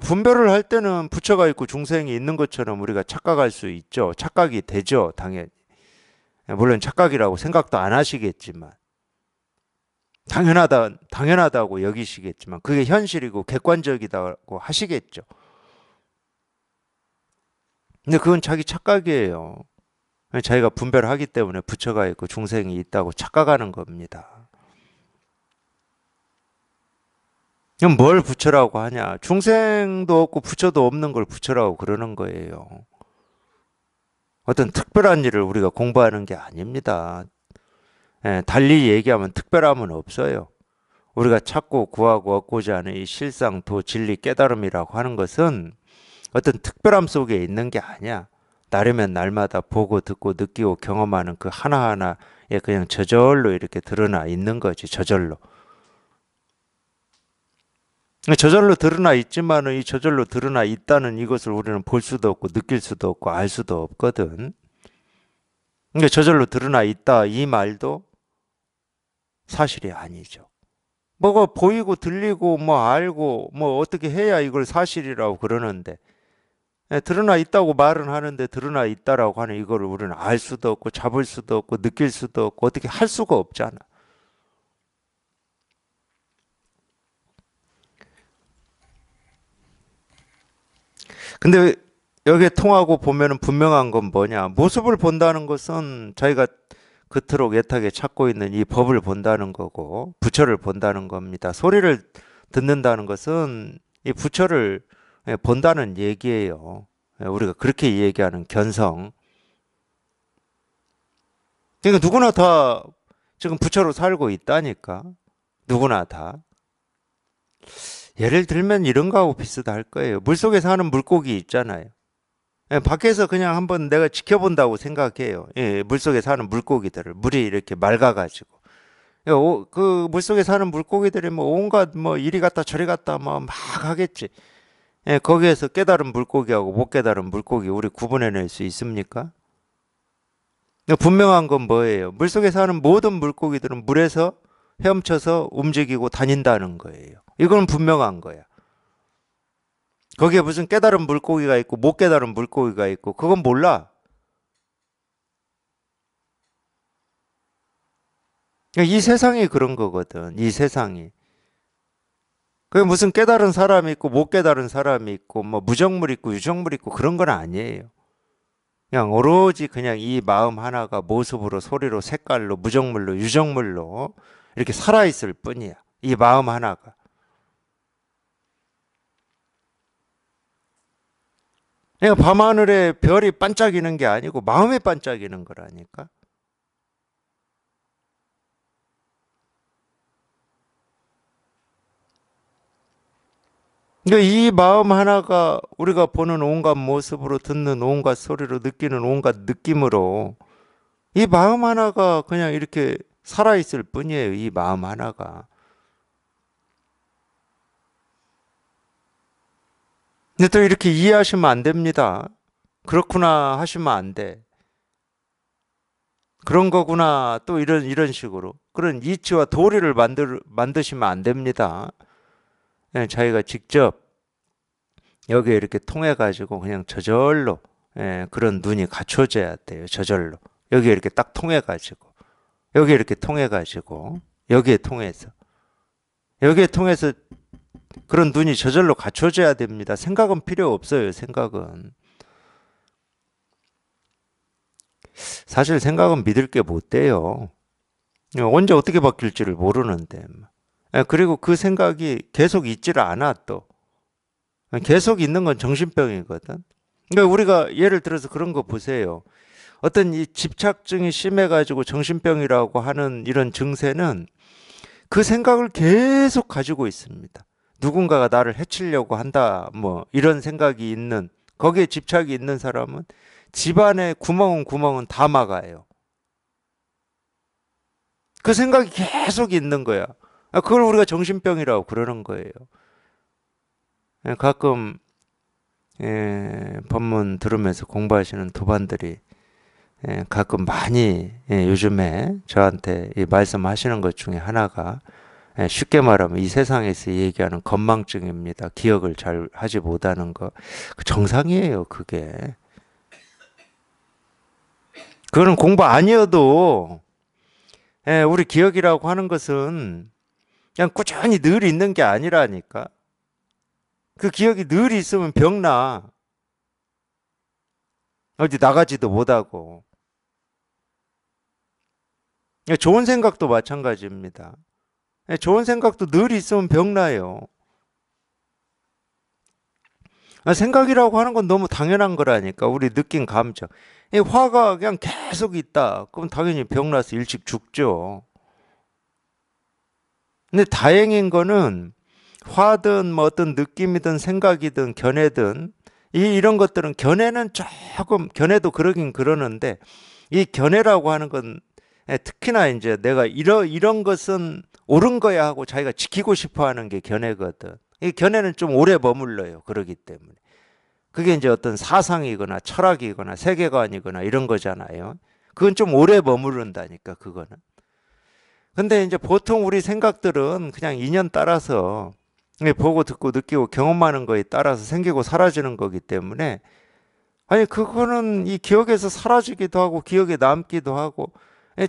분별을 할 때는 부처가 있고 중생이 있는 것처럼 우리가 착각할 수 있죠. 착각이 되죠. 당연히. 물론 착각이라고 생각도 안 하시겠지만. 당연하다고 여기시겠지만 그게 현실이고 객관적이다고 하시겠죠. 근데 그건 자기 착각이에요. 자기가 분별하기 때문에 부처가 있고 중생이 있다고 착각하는 겁니다. 그럼 뭘 부처라고 하냐? 중생도 없고 부처도 없는 걸 부처라고 그러는 거예요. 어떤 특별한 일을 우리가 공부하는 게 아닙니다. 달리 얘기하면 특별함은 없어요. 우리가 찾고 구하고 얻고자 하는 이 실상, 도, 진리, 깨달음이라고 하는 것은 어떤 특별함 속에 있는 게 아니야. 날이면 날마다 보고 듣고 느끼고 경험하는 그 하나하나 예, 그냥 저절로 이렇게 드러나 있는 거지, 저절로. 저절로 드러나 있지만은 이 저절로 드러나 있다는 이것을 우리는 볼 수도 없고 느낄 수도 없고 알 수도 없거든. 그러니까 저절로 드러나 있다 이 말도 사실이 아니죠. 뭐가 보이고 들리고 뭐 알고 뭐 어떻게 해야 이걸 사실이라고 그러는데 예, 드러나 있다고 말은 하는데 드러나 있다라고 하는 이거를 우리는 알 수도 없고 잡을 수도 없고 느낄 수도 없고 어떻게 할 수가 없잖아. 근데 여기에 통하고 보면은 분명한 건 뭐냐? 모습을 본다는 것은 자기가 그토록 애타게 찾고 있는 이 법을 본다는 거고 부처를 본다는 겁니다. 소리를 듣는다는 것은 이 부처를 예, 본다는 얘기예요. 예, 우리가 그렇게 얘기하는 견성. 그러니까 누구나 다 지금 부처로 살고 있다니까. 누구나 다. 예를 들면 이런 거하고 비슷할 거예요. 물속에 사는 물고기 있잖아요. 예, 밖에서 그냥 한번 내가 지켜본다고 생각해요. 예, 물속에 사는 물고기들을. 물이 이렇게 맑아가지고. 예, 그 물속에 사는 물고기들이 뭐 온갖 뭐 이리 갔다 저리 갔다 뭐 막 하겠지. 예, 거기에서 깨달은 물고기하고 못 깨달은 물고기 우리 구분해낼 수 있습니까? 분명한 건 뭐예요? 물속에 사는 모든 물고기들은 물에서 헤엄쳐서 움직이고 다닌다는 거예요. 이건 분명한 거야. 거기에 무슨 깨달은 물고기가 있고 못 깨달은 물고기가 있고 그건 몰라. 이 세상이 그런 거거든. 이 세상이. 그게 무슨 깨달은 사람이 있고 못 깨달은 사람이 있고 뭐 무정물 있고 유정물 있고 그런 건 아니에요. 그냥 오로지 그냥 이 마음 하나가 모습으로 소리로 색깔로 무정물로 유정물로 이렇게 살아있을 뿐이야. 이 마음 하나가. 그냥 밤하늘에 별이 반짝이는 게 아니고 마음이 반짝이는 거라니까. 그러니까 이 마음 하나가 우리가 보는 온갖 모습으로 듣는 온갖 소리로 느끼는 온갖 느낌으로 이 마음 하나가 그냥 이렇게 살아있을 뿐이에요. 이 마음 하나가. 근데 또 이렇게 이해하시면 안 됩니다. 그렇구나 하시면 안 돼. 그런 거구나. 또 이런 식으로. 그런 이치와 도리를 만드시면 안 됩니다. 그냥 자기가 직접 여기에 이렇게 통해가지고 그냥 저절로 예, 그런 눈이 갖춰져야 돼요. 저절로. 여기에 이렇게 딱 통해가지고. 여기에 이렇게 통해가지고. 여기에 통해서. 여기에 통해서 그런 눈이 저절로 갖춰져야 됩니다. 생각은 필요 없어요. 생각은. 사실 생각은 믿을 게 못 돼요. 언제 어떻게 바뀔지를 모르는데. 예, 그리고 그 생각이 계속 있지를 않아 또. 계속 있는 건 정신병이거든. 그러니까 우리가 예를 들어서 그런 거 보세요. 어떤 이 집착증이 심해가지고 정신병이라고 하는 이런 증세는 그 생각을 계속 가지고 있습니다. 누군가가 나를 해치려고 한다, 뭐 이런 생각이 있는 거기에 집착이 있는 사람은 집안의 구멍은 다 막아요. 그 생각이 계속 있는 거야. 그걸 우리가 정신병이라고 그러는 거예요. 가끔 법문 들으면서 공부하시는 도반들이 가끔 많이 요즘에 저한테 이 말씀하시는 것 중에 하나가 쉽게 말하면 이 세상에서 얘기하는 건망증입니다. 기억을 잘 하지 못하는 거. 그 정상이에요, 그게. 그거는 공부 아니어도 우리 기억이라고 하는 것은 그냥 꾸준히 늘 있는 게 아니라니까. 그 기억이 늘 있으면 병나. 어디 나가지도 못하고. 좋은 생각도 마찬가지입니다. 좋은 생각도 늘 있으면 병나요. 생각이라고 하는 건 너무 당연한 거라니까. 우리 느낀 감정. 이 화가 그냥 계속 있다. 그럼 당연히 병나서 일찍 죽죠. 근데 다행인 거는 화든 뭐 어떤 느낌이든 생각이든 견해든 이런 것들은 견해는 조금 견해도 그러긴 그러는데 이 견해라고 하는 건 특히나 이제 내가 이런 것은 옳은 거야 하고 자기가 지키고 싶어 하는 게 견해거든. 이 견해는 좀 오래 머물러요. 그러기 때문에. 그게 이제 어떤 사상이거나 철학이거나 세계관이거나 이런 거잖아요. 그건 좀 오래 머무른다니까, 그거는. 근데 이제 보통 우리 생각들은 그냥 인연 따라서 보고 듣고 느끼고 경험하는 거에 따라서 생기고 사라지는 거기 때문에 아니, 그거는 이 기억에서 사라지기도 하고 기억에 남기도 하고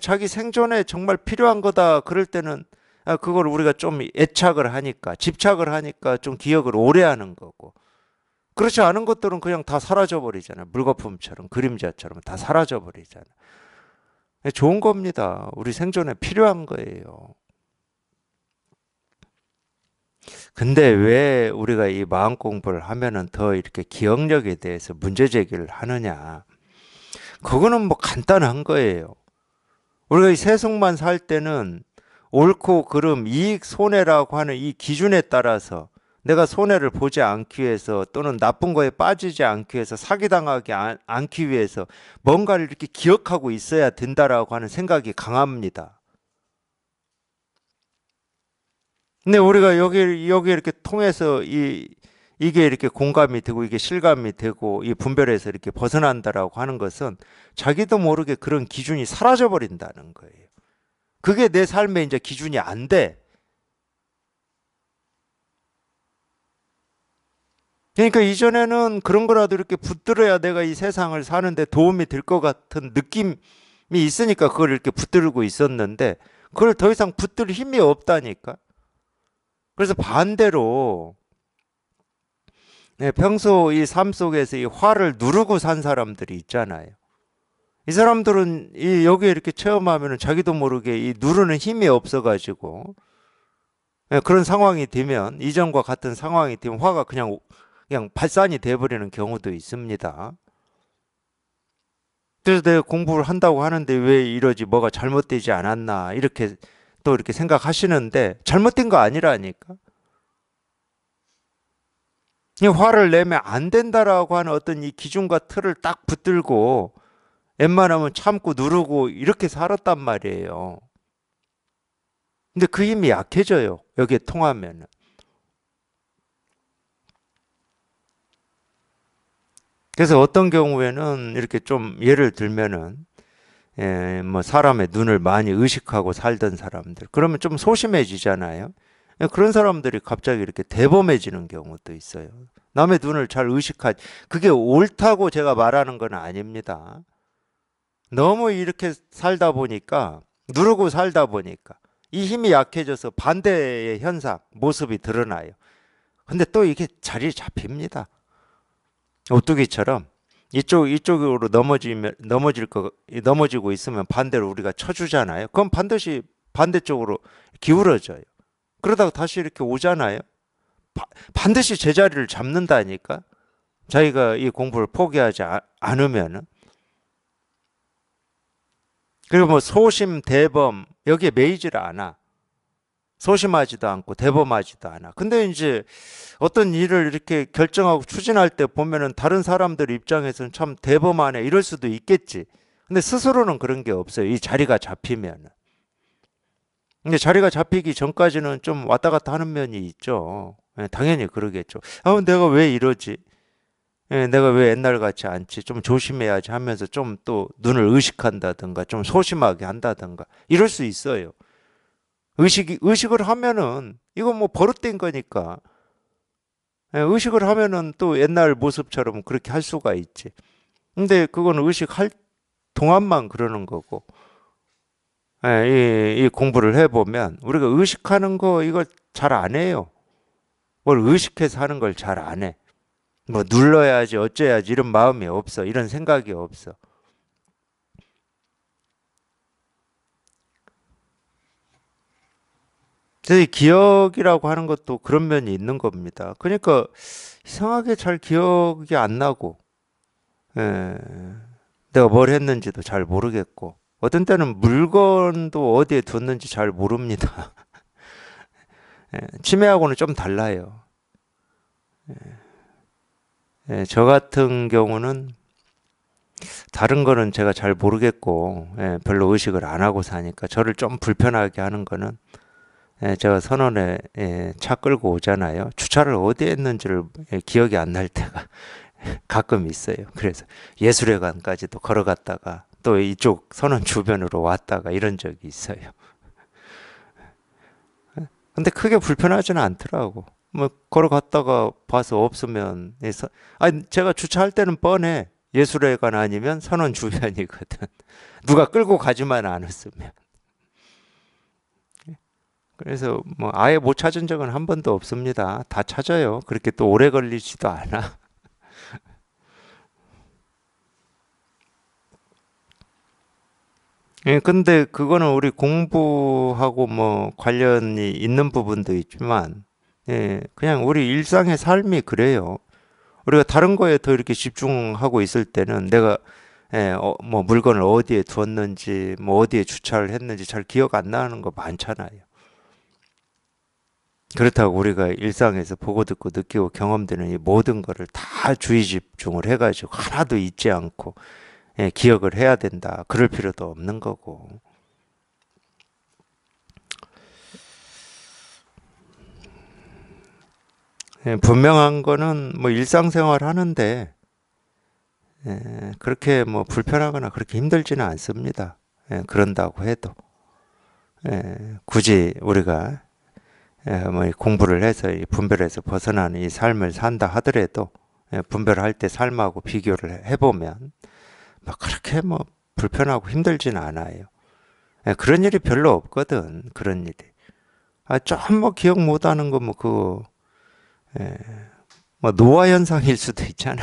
자기 생존에 정말 필요한 거다. 그럴 때는 그걸 우리가 좀 애착을 하니까 집착을 하니까 좀 기억을 오래 하는 거고 그렇지 않은 것들은 그냥 다 사라져 버리잖아요. 물거품처럼 그림자처럼 다 사라져 버리잖아요. 좋은 겁니다. 우리 생존에 필요한 거예요. 근데 왜 우리가 이 마음 공부를 하면은 더 이렇게 기억력에 대해서 문제 제기를 하느냐? 그거는 뭐 간단한 거예요. 우리가 이 세속만 살 때는 옳고 그름, 이익, 손해라고 하는 이 기준에 따라서 내가 손해를 보지 않기 위해서 또는 나쁜 거에 빠지지 않기 위해서 사기당하지 않기 위해서 뭔가를 이렇게 기억하고 있어야 된다라고 하는 생각이 강합니다. 근데 우리가 여기 이렇게 통해서 이게 이렇게 공감이 되고 이게 실감이 되고 이 분별에서 이렇게 벗어난다라고 하는 것은 자기도 모르게 그런 기준이 사라져 버린다는 거예요. 그게 내 삶의 이제 기준이 안 돼. 그러니까 이전에는 그런 거라도 이렇게 붙들어야 내가 이 세상을 사는데 도움이 될 것 같은 느낌이 있으니까 그걸 이렇게 붙들고 있었는데 그걸 더 이상 붙들 힘이 없다니까. 그래서 반대로 평소 이 삶 속에서 이 화를 누르고 산 사람들이 있잖아요. 이 사람들은 여기에 이렇게 체험하면 자기도 모르게 이 누르는 힘이 없어가지고 그런 상황이 되면 이전과 같은 상황이 되면 화가 그냥 발산이 돼버리는 경우도 있습니다. 그래서 내가 공부를 한다고 하는데 왜 이러지 뭐가 잘못되지 않았나 이렇게 또 이렇게 생각하시는데 잘못된 거 아니라니까. 이 화를 내면 안 된다라고 하는 어떤 이 기준과 틀을 딱 붙들고 웬만하면 참고 누르고 이렇게 살았단 말이에요. 근데 그 힘이 약해져요. 여기에 통하면. 그래서 어떤 경우에는 이렇게 좀 예를 들면은 뭐 사람의 눈을 많이 의식하고 살던 사람들 그러면 좀 소심해지잖아요. 그런 사람들이 갑자기 이렇게 대범해지는 경우도 있어요. 남의 눈을 잘 의식하지. 그게 옳다고 제가 말하는 건 아닙니다. 너무 이렇게 살다 보니까 누르고 살다 보니까 이 힘이 약해져서 반대의 현상, 모습이 드러나요. 근데 또 이게 자리에 잡힙니다. 오뚜기처럼 이쪽으로 넘어지고 있으면 반대로 우리가 쳐주잖아요. 그럼 반드시 반대쪽으로 기울어져요. 그러다가 다시 이렇게 오잖아요. 반드시 제자리를 잡는다니까. 자기가 이 공부를 포기하지 않으면은. 그리고 뭐 소심, 대범 여기에 매이지를 않아. 소심하지도 않고 대범하지도 않아. 근데 이제 어떤 일을 이렇게 결정하고 추진할 때 보면은 다른 사람들 입장에서는 참 대범하네 이럴 수도 있겠지. 근데 스스로는 그런 게 없어요. 이 자리가 잡히면은. 근데 자리가 잡히기 전까지는 좀 왔다 갔다 하는 면이 있죠. 당연히 그러겠죠. 내가 왜 이러지? 내가 왜 옛날 같지 않지? 좀 조심해야지 하면서 좀 또 눈을 의식한다든가 좀 소심하게 한다든가 이럴 수 있어요. 의식을 하면은 이건 뭐 버릇된 거니까. 의식을 하면은 또 옛날 모습처럼 그렇게 할 수가 있지. 근데 그건 의식할 동안만 그러는 거고. 이 공부를 해보면 우리가 의식하는 거 이거 잘 안 해요. 뭘 의식해서 하는 걸 잘 안 해. 뭐 눌러야지 어째야지 이런 마음이 없어. 이런 생각이 없어. 그래서 이 기억이라고 하는 것도 그런 면이 있는 겁니다. 그러니까 이상하게 잘 기억이 안 나고, 예, 내가 뭘 했는지도 잘 모르겠고, 어떤 때는 물건도 어디에 뒀는지 잘 모릅니다. 치매하고는 좀 달라요. 저 같은 경우는 다른 거는 제가 잘 모르겠고, 예, 별로 의식을 안 하고 사니까 저를 좀 불편하게 하는 거는, 예, 제가 선원에, 예, 차 끌고 오잖아요. 주차를 어디에 했는지를, 예, 기억이 안 날 때가 가끔 있어요. 그래서 예술회관까지도 걸어갔다가 또 이쪽 선원 주변으로 왔다가 이런 적이 있어요. 근데 크게 불편하지는 않더라고. 뭐 걸어갔다가 봐서 없으면 아니 제가 주차할 때는 뻔해. 예술회관 아니면 선원 주변이거든. 누가 끌고 가지만 않았으면. 그래서 뭐 아예 못 찾은 적은 한 번도 없습니다. 다 찾아요. 그렇게 또 오래 걸리지도 않아. 예, 근데 그거는 우리 공부하고 뭐 관련이 있는 부분도 있지만, 예, 그냥 우리 일상의 삶이 그래요. 우리가 다른 거에 더 이렇게 집중하고 있을 때는 내가, 예, 뭐 물건을 어디에 두었는지, 뭐 어디에 주차를 했는지 잘 기억 안 나는 거 많잖아요. 그렇다고 우리가 일상에서 보고 듣고 느끼고 경험되는 이 모든 거를 다 주의 집중을 해가지고 하나도 잊지 않고, 예, 기억을 해야 된다. 그럴 필요도 없는 거고. 예, 분명한 거는 뭐 일상생활 하는데, 예, 그렇게 뭐 불편하거나 그렇게 힘들지는 않습니다. 예, 그런다고 해도 굳이 우리가 뭐 공부를 해서 이 분별에서 벗어나는 이 삶을 산다 하더라도, 분별할 때 삶하고 비교를 해보면 뭐 그렇게 뭐 불편하고 힘들지는 않아요. 그런 일이 별로 없거든. 그런 일이. 좀 뭐 기억 못하는 거 뭐 그거 뭐 노화 현상일 수도 있잖아.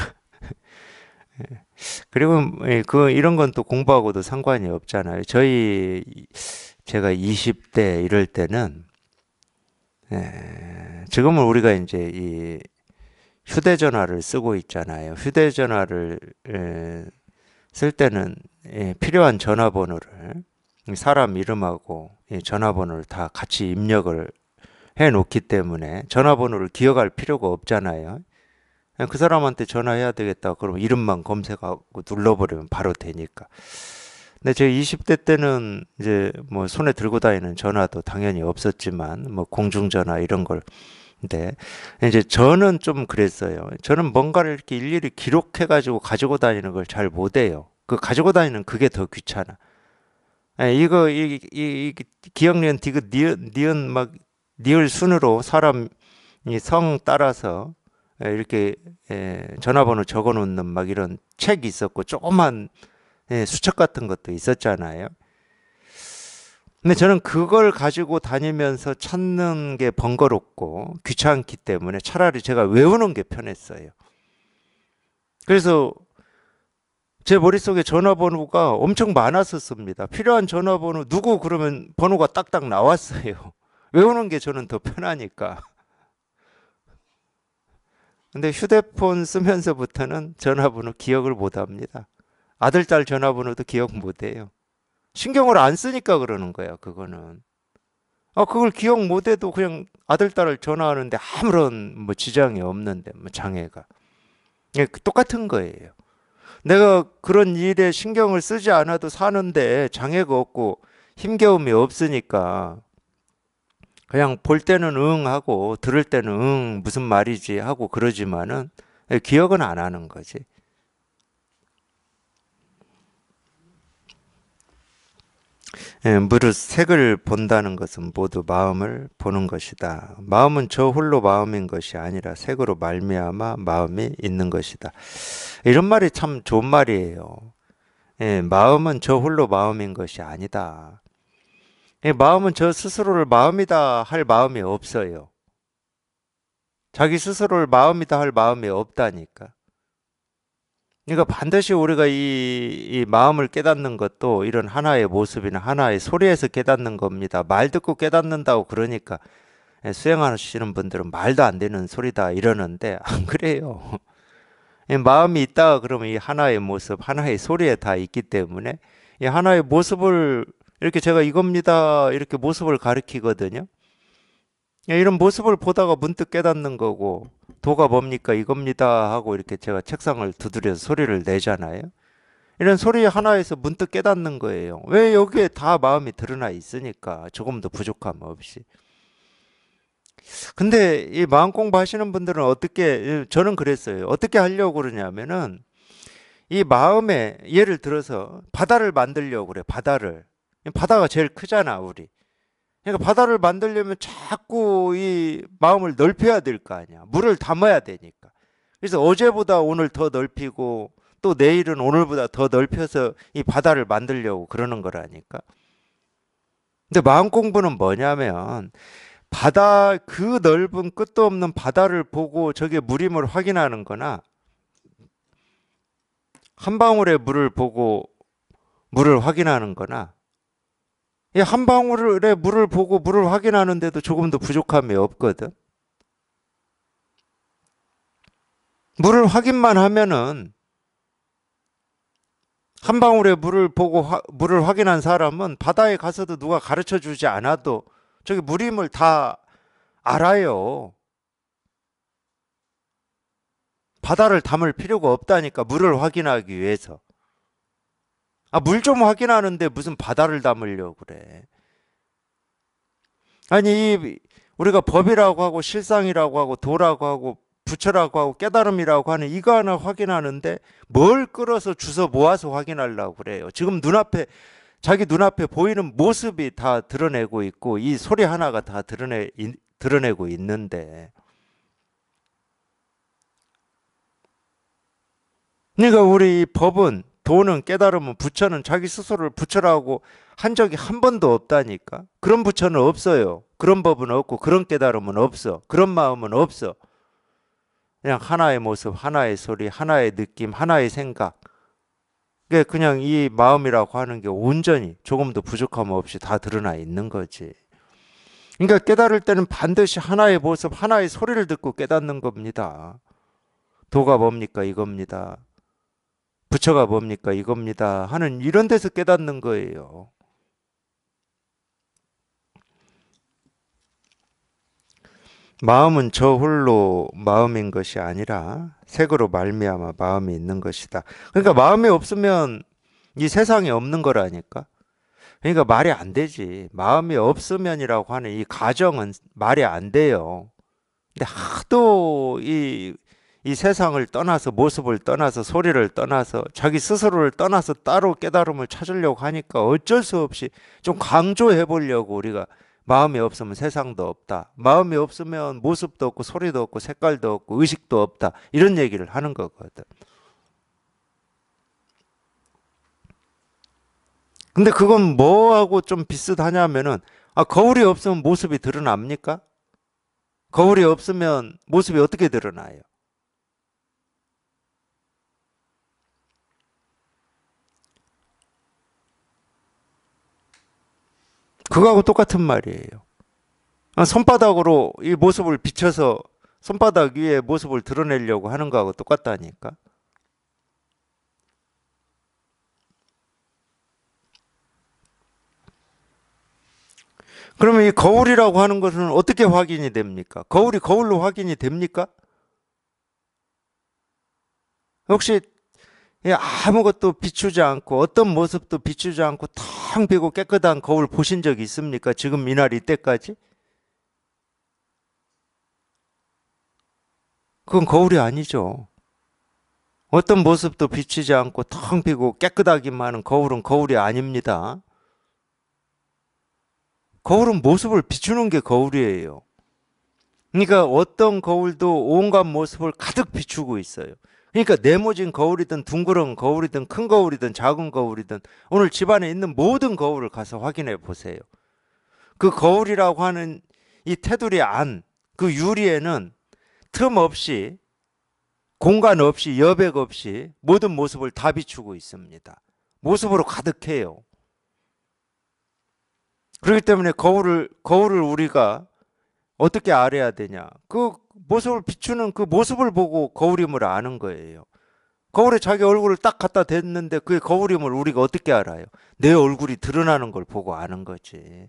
그리고 그 이런 건 또 공부하고도 상관이 없잖아요. 제가 20대 이럴 때는, 지금은 우리가 이제 이 휴대전화를 쓰고 있잖아요. 휴대전화를 쓸 때는, 필요한 전화번호를 사람 이름하고 전화번호를 다 같이 입력을 해 놓기 때문에 전화번호를 기억할 필요가 없잖아요. 그냥 그 사람한테 전화해야 되겠다. 그러면 이름만 검색하고 눌러버리면 바로 되니까. 근데 제 20대 때는 이제 뭐 손에 들고 다니는 전화도 당연히 없었지만 뭐 공중전화 이런 걸. 근데 이제 저는 좀 그랬어요. 저는 뭔가를 이렇게 일일이 기록해가지고 가지고 다니는 걸 잘 못해요. 그 가지고 다니는 그게 더 귀찮아. 이거 이 기억 니은 디귿 니은 막 니을 순으로 사람 이 성 따라서 이렇게 전화번호 적어 놓는 막 이런 책이 있었고 조그만 수첩 같은 것도 있었잖아요. 근데 저는 그걸 가지고 다니면서 찾는 게 번거롭고 귀찮기 때문에 차라리 제가 외우는 게 편했어요. 그래서 제 머릿속에 전화번호가 엄청 많았었습니다. 필요한 전화번호 누구 그러면 번호가 딱딱 나왔어요. 외우는 게 저는 더 편하니까. 근데 휴대폰 쓰면서부터는 전화번호 기억을 못 합니다. 아들, 딸 전화번호도 기억 못 해요. 신경을 안 쓰니까 그러는 거야, 그거는. 그걸 기억 못 해도 그냥 아들, 딸을 전화하는데 아무런 뭐 지장이 없는데, 뭐 장애가. 예, 똑같은 거예요. 내가 그런 일에 신경을 쓰지 않아도 사는데 장애가 없고 힘겨움이 없으니까 그냥 볼 때는 응 하고 들을 때는 응 무슨 말이지 하고 그러지만은 기억은 안 하는 거지. 무릇 색을 본다는 것은 모두 마음을 보는 것이다. 마음은 저 홀로 마음인 것이 아니라 색으로 말미암아 마음이 있는 것이다. 이런 말이 참 좋은 말이에요. 마음은 저 홀로 마음인 것이 아니다. 마음은 저 스스로를 마음이다 할 마음이 없어요. 자기 스스로를 마음이다 할 마음이 없다니까. 그러니까 반드시 우리가 이 마음을 깨닫는 것도 이런 하나의 모습이나 하나의 소리에서 깨닫는 겁니다. 말 듣고 깨닫는다고 그러니까 수행하시는 분들은 말도 안 되는 소리다 이러는데 안 그래요. 이 마음이 있다 그러면 이 하나의 모습, 하나의 소리에 다 있기 때문에 이 하나의 모습을 이렇게 제가 이겁니다 이렇게 모습을 가리키거든요. 이런 모습을 보다가 문득 깨닫는 거고 도가 뭡니까 이겁니다 하고 이렇게 제가 책상을 두드려서 소리를 내잖아요. 이런 소리 하나에서 문득 깨닫는 거예요. 왜 여기에 다 마음이 드러나 있으니까 조금도 부족함 없이. 근데 이 마음 공부하시는 분들은 어떻게, 저는 그랬어요. 어떻게 하려고 그러냐면은 이 마음에 예를 들어서 바다를 만들려고 그래. 바다가 제일 크잖아 우리. 그러니까 바다를 만들려면 자꾸 이 마음을 넓혀야 될 거 아니야. 물을 담아야 되니까. 그래서 어제보다 오늘 더 넓히고 또 내일은 오늘보다 더 넓혀서 이 바다를 만들려고 그러는 거라니까. 근데 마음 공부는 뭐냐면 바다, 그 넓은 끝도 없는 바다를 보고 저게 물임을 확인하는 거나 한 방울의 물을 보고 물을 확인하는 거나, 이 한 방울의 물을 보고 물을 확인하는데도 조금도 부족함이 없거든. 물을 확인만 하면은, 한 방울의 물을 보고 물을 확인한 사람은 바다에 가서도 누가 가르쳐 주지 않아도 저기 물임을 다 알아요. 바다를 담을 필요가 없다니까, 물을 확인하기 위해서. 아, 물 좀 확인하는데 무슨 바다를 담으려고 그래. 아니, 우리가 법이라고 하고 실상이라고 하고 도라고 하고 부처라고 하고 깨달음이라고 하는 이거 하나 확인하는데 뭘 끌어서 주워 모아서 확인하려고 그래요. 지금 눈앞에, 자기 눈앞에 보이는 모습이 다 드러내고 있고 이 소리 하나가 다 드러내고 있는데, 그러니까 우리 이 법은, 도는, 깨달음은, 부처는 자기 스스로를 부처라고 한 적이 한 번도 없다니까. 그런 부처는 없어요. 그런 법은 없고 그런 깨달음은 없어. 그런 마음은 없어. 그냥 하나의 모습, 하나의 소리, 하나의 느낌, 하나의 생각. 그냥 이 마음이라고 하는 게 온전히 조금도 부족함 없이 다 드러나 있는 거지. 그러니까 깨달을 때는 반드시 하나의 모습, 하나의 소리를 듣고 깨닫는 겁니다. 도가 뭡니까? 이겁니다. 부처가 뭡니까? 이겁니다. 하는 이런 데서 깨닫는 거예요. 마음은 저 홀로 마음인 것이 아니라 색으로 말미암아 마음이 있는 것이다. 그러니까 마음이 없으면 이 세상에 없는 거라니까. 그러니까 말이 안 되지. 마음이 없으면이라고 하는 이 가정은 말이 안 돼요. 근데 하도 이 세상을 떠나서, 모습을 떠나서, 소리를 떠나서, 자기 스스로를 떠나서 따로 깨달음을 찾으려고 하니까 어쩔 수 없이 좀 강조해 보려고, 우리가 마음이 없으면 세상도 없다, 마음이 없으면 모습도 없고 소리도 없고 색깔도 없고 의식도 없다, 이런 얘기를 하는 거거든. 근데 그건 뭐하고 좀 비슷하냐면은, 아, 거울이 없으면 모습이 드러납니까? 거울이 없으면 모습이 어떻게 드러나요? 그거하고 똑같은 말이에요. 아, 손바닥으로 이 모습을 비춰서 손바닥 위에 모습을 드러내려고 하는 거하고 똑같다니까. 그러면 이 거울이라고 하는 것은 어떻게 확인이 됩니까? 거울이 거울로 확인이 됩니까? 혹시 아무것도 비추지 않고 어떤 모습도 비추지 않고 텅 비고 깨끗한 거울 보신 적 있습니까? 지금 이날 이때까지? 그건 거울이 아니죠. 어떤 모습도 비치지 않고 텅 비고 깨끗하기만 하는 거울은 거울이 아닙니다. 거울은 모습을 비추는 게 거울이에요. 그러니까 어떤 거울도 온갖 모습을 가득 비추고 있어요. 그러니까 네모진 거울이든 둥그런 거울이든 큰 거울이든 작은 거울이든 오늘 집안에 있는 모든 거울을 가서 확인해 보세요. 그 거울이라고 하는 이 테두리 안, 그 유리에는 틈 없이, 공간 없이, 여백 없이 모든 모습을 다 비추고 있습니다. 모습으로 가득해요. 그렇기 때문에 거울을 우리가 어떻게 알아야 되냐? 그 모습을 비추는 그 모습을 보고 거울임을 아는 거예요. 거울에 자기 얼굴을 딱 갖다 댔는데 그게 거울임을 우리가 어떻게 알아요? 내 얼굴이 드러나는 걸 보고 아는 거지.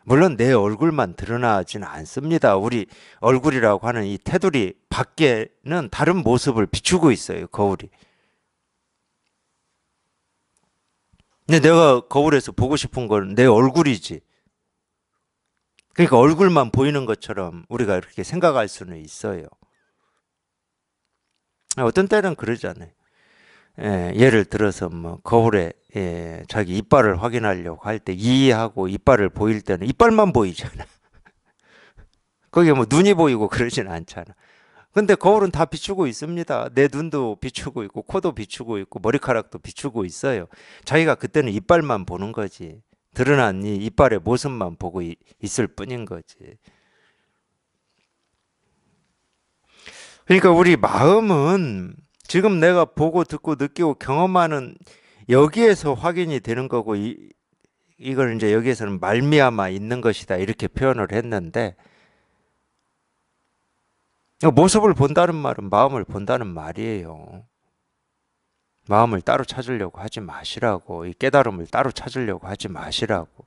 물론 내 얼굴만 드러나지는 않습니다. 우리 얼굴이라고 하는 이 테두리 밖에는 다른 모습을 비추고 있어요, 거울이. 근데 내가 거울에서 보고 싶은 건 내 얼굴이지. 그러니까 얼굴만 보이는 것처럼 우리가 이렇게 생각할 수는 있어요. 어떤 때는 그러잖아요. 예를 들어서 뭐 거울에 자기 이빨을 확인하려고 할 때 이하고 이빨을 보일 때는 이빨만 보이잖아. 거기에 뭐 눈이 보이고 그러진 않잖아. 근데 거울은 다 비추고 있습니다. 내 눈도 비추고 있고 코도 비추고 있고 머리카락도 비추고 있어요. 자기가 그때는 이빨만 보는 거지. 드러난 이 이빨의 모습만 보고 있을 뿐인 거지. 그러니까 우리 마음은 지금 내가 보고 듣고 느끼고 경험하는 여기에서 확인이 되는 거고 이걸 이제 여기에서는 말미암아 있는 것이다 이렇게 표현을 했는데 모습을 본다는 말은 마음을 본다는 말이에요. 마음을 따로 찾으려고 하지 마시라고. 이 깨달음을 따로 찾으려고 하지 마시라고.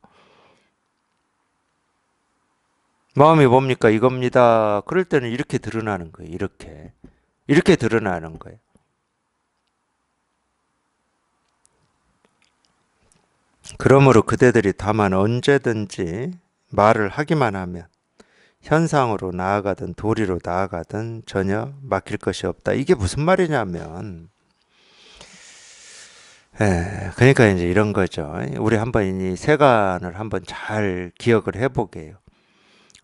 마음이 뭡니까? 이겁니다. 그럴 때는 이렇게 드러나는 거예요. 이렇게 드러나는 거예요. 그러므로 그대들이 다만 언제든지 말을 하기만 하면 현상으로 나아가든 도리로 나아가든 전혀 막힐 것이 없다. 이게 무슨 말이냐면 그러니까 이제 이런 거죠. 우리 한번 이 세간을 한번 잘 기억을 해보게요.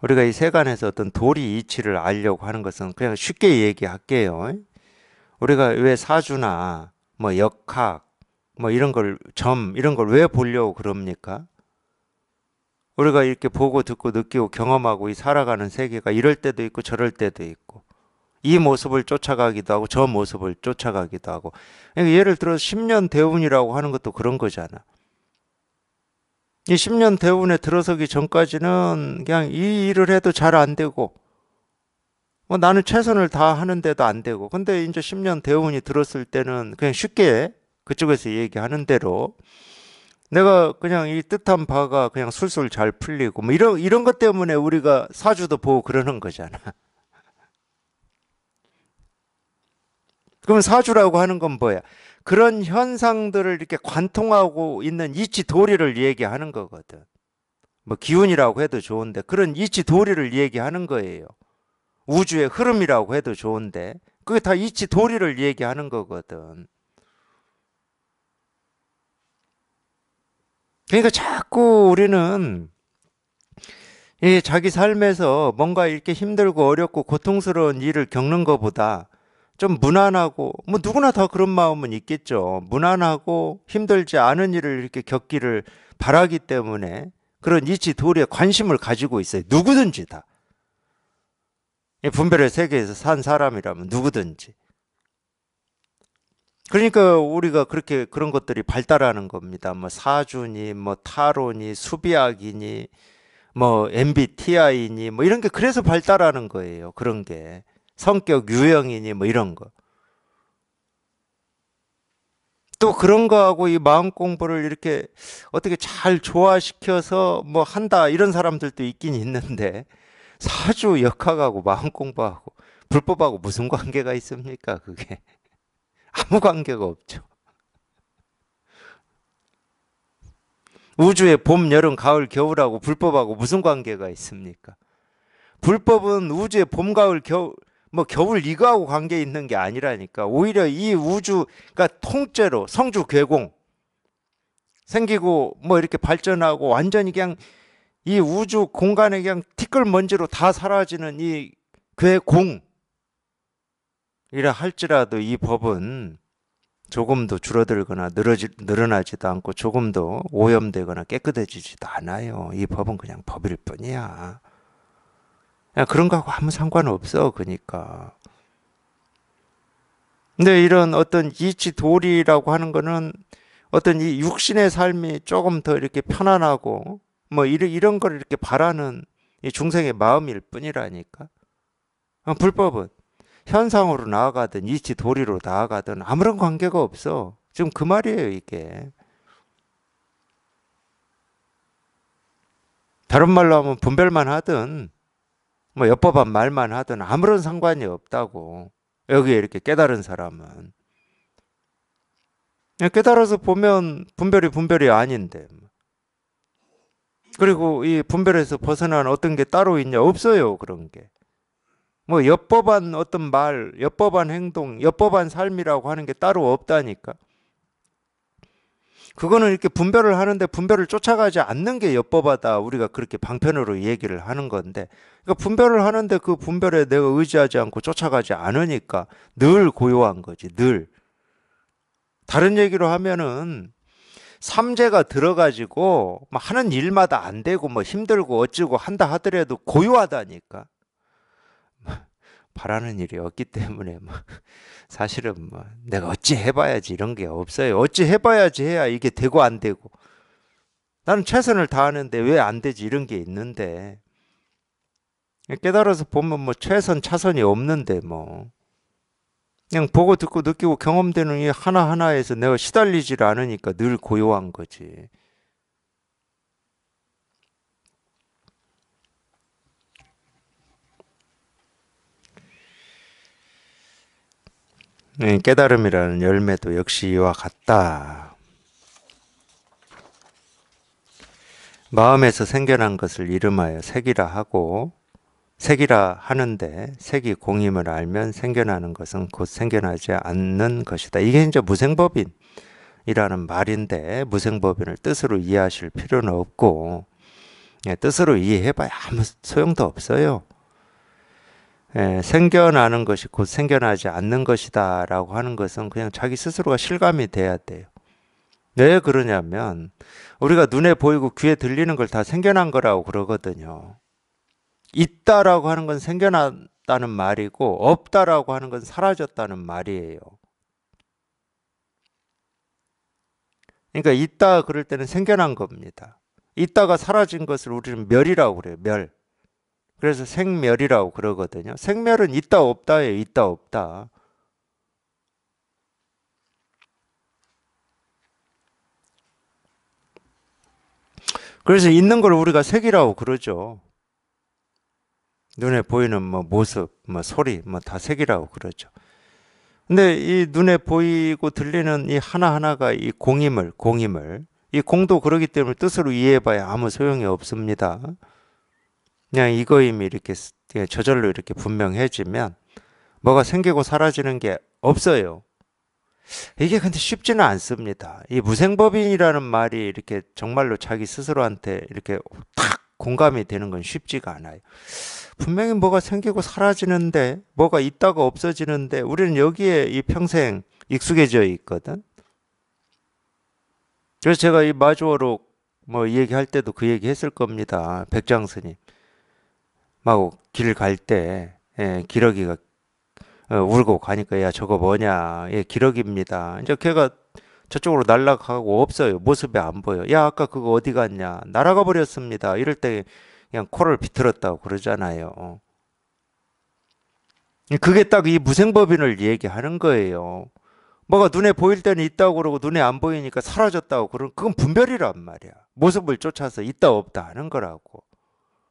우리가 이 세간에서 어떤 도리 이치를 알려고 하는 것은 그냥 쉽게 얘기할게요. 우리가 왜 사주나 뭐 역학 뭐 이런 걸 이런 걸 왜 보려고 그럽니까? 우리가 이렇게 보고 듣고 느끼고 경험하고 이 살아가는 세계가 이럴 때도 있고 저럴 때도 있고 이 모습을 쫓아가기도 하고 저 모습을 쫓아가기도 하고 그러니까 예를 들어 10년 대운이라고 하는 것도 그런 거잖아. 이 10년 대운에 들어서기 전까지는 그냥 이 일을 해도 잘 안 되고 뭐 나는 최선을 다하는데도 안 되고 근데 이제 10년 대운이 들었을 때는 그냥 쉽게 그쪽에서 얘기하는 대로 내가 그냥 이 뜻한 바가 그냥 술술 잘 풀리고 뭐 이런 것 때문에 우리가 사주도 보고 그러는 거잖아. 그러면 사주라고 하는 건 뭐야? 그런 현상들을 이렇게 관통하고 있는 이치 도리를 얘기하는 거거든. 뭐 기운이라고 해도 좋은데 그런 이치 도리를 얘기하는 거예요. 우주의 흐름이라고 해도 좋은데 그게 다 이치 도리를 얘기하는 거거든. 그러니까 자꾸 우리는 이 자기 삶에서 뭔가 이렇게 힘들고 어렵고 고통스러운 일을 겪는 것보다 좀 무난하고 뭐 누구나 다 그런 마음은 있겠죠. 무난하고 힘들지 않은 일을 이렇게 겪기를 바라기 때문에 그런 이치 도리에 관심을 가지고 있어요. 누구든지 다. 이 분별의 세계에서 산 사람이라면 누구든지. 그러니까 우리가 그렇게 그런 것들이 발달하는 겁니다. 뭐 사주니 뭐 타로니 수비학이니 뭐 MBTI니 뭐 이런 게 그래서 발달하는 거예요. 그런 게. 성격 유형이니 뭐 이런 거. 또 그런 거하고 이 마음 공부를 이렇게 어떻게 잘 조화시켜서 뭐 한다 이런 사람들도 있긴 있는데 사주 역학하고 마음 공부하고 불법하고 무슨 관계가 있습니까? 그게 아무 관계가 없죠. 우주의 봄, 여름, 가을, 겨울하고 불법하고 무슨 관계가 있습니까? 불법은 우주의 봄, 가을, 겨울 뭐 겨울 이거하고 관계 있는 게 아니라니까. 오히려 이 우주가 통째로 성주 괴공 생기고 뭐 이렇게 발전하고 완전히 그냥 이 우주 공간에 그냥 티끌먼지로 다 사라지는 이 괴공이라 할지라도 이 법은 조금도 줄어들거나 늘어나지도 않고 조금도 오염되거나 깨끗해지지도 않아요. 이 법은 그냥 법일 뿐이야. 그냥 그런 거하고 아무 상관없어. 그러니까. 근데 이런 어떤 이치 도리라고 하는 거는 어떤 이 육신의 삶이 조금 더 이렇게 편안하고 뭐 이런 걸 이렇게 바라는 이 중생의 마음일 뿐이라니까. 불법은 현상으로 나아가든 이치 도리로 나아가든 아무런 관계가 없어. 지금 그 말이에요, 이게. 다른 말로 하면 분별만 하든 뭐 엿법한 말만 하든 아무런 상관이 없다고. 여기에 이렇게 깨달은 사람은. 깨달아서 보면 분별이 아닌데. 그리고 이 분별에서 벗어난 어떤 게 따로 있냐? 없어요, 그런 게. 뭐 엿법한 어떤 말, 엿법한 행동, 엿법한 삶이라고 하는 게 따로 없다니까. 그거는 이렇게 분별을 하는데 분별을 쫓아가지 않는 게 엿법하다. 우리가 그렇게 방편으로 얘기를 하는 건데. 그러니까 분별을 하는데 그 분별에 내가 의지하지 않고 쫓아가지 않으니까 늘 고요한 거지, 늘. 다른 얘기로 하면은 삼재가 들어가지고 막 하는 일마다 안 되고 뭐 힘들고 어찌고 한다 하더라도 고요하다니까. 바라는 일이 없기 때문에 뭐 사실은 뭐 내가 어찌 해봐야지 이런 게 없어요. 어찌 해봐야지 해야 이게 되고 안 되고. 나는 최선을 다하는데 왜 안 되지 이런 게 있는데 깨달아서 보면 뭐 최선 차선이 없는데 뭐 그냥 보고 듣고 느끼고 경험되는 이 하나하나에서 내가 시달리질 않으니까 늘 고요한 거지. 깨달음이라는 열매도 역시 이와 같다. 마음에서 생겨난 것을 이름하여 색이라 하고 색이라 하는데 색이 공임을 알면 생겨나는 것은 곧 생겨나지 않는 것이다. 이게 이제 무생법인이라는 말인데 무생법인을 뜻으로 이해하실 필요는 없고 뜻으로 이해해봐야 아무 소용도 없어요. 생겨나는 것이 곧 생겨나지 않는 것이다 라고 하는 것은 그냥 자기 스스로가 실감이 돼야 돼요. 왜 그러냐면 우리가 눈에 보이고 귀에 들리는 걸 다 생겨난 거라고 그러거든요. 있다라고 하는 건 생겨났다는 말이고 없다라고 하는 건 사라졌다는 말이에요. 그러니까 있다 그럴 때는 생겨난 겁니다. 있다가 사라진 것을 우리는 멸이라고 그래요. 멸. 그래서 생멸이라고 그러거든요. 생멸은 있다 없다예요. 있다 없다. 그래서 있는 걸 우리가 색이라고 그러죠. 눈에 보이는 뭐 모습, 뭐 소리, 뭐 다 색이라고 그러죠. 근데 이 눈에 보이고 들리는 이 하나하나가 이 공임을, 이 공도 그러기 때문에 뜻으로 이해해봐야 아무 소용이 없습니다. 그냥 이거임이 이렇게 저절로 이렇게 분명해지면 뭐가 생기고 사라지는 게 없어요. 이게 근데 쉽지는 않습니다. 이 무생법인이라는 말이 이렇게 정말로 자기 스스로한테 이렇게 탁 공감이 되는 건 쉽지가 않아요. 분명히 뭐가 생기고 사라지는데, 뭐가 있다가 없어지는데, 우리는 여기에 이 평생 익숙해져 있거든. 그래서 제가 이 마주어로 뭐 얘기할 때도 그 얘기 했을 겁니다. 백장스님. 막 길 갈 때, 기러기가 울고 가니까 야 저거 뭐냐, 기러기입니다. 이제 걔가 저쪽으로 날아가고 없어요. 모습이 안 보여. 야 아까 그거 어디 갔냐, 날아가 버렸습니다. 이럴 때 그냥 코를 비틀었다고 그러잖아요. 그게 딱 이 무생법인을 얘기하는 거예요. 뭐가 눈에 보일 때는 있다고 그러고 눈에 안 보이니까 사라졌다고 그러는, 그건 분별이란 말이야. 모습을 쫓아서 있다 없다 하는 거라고.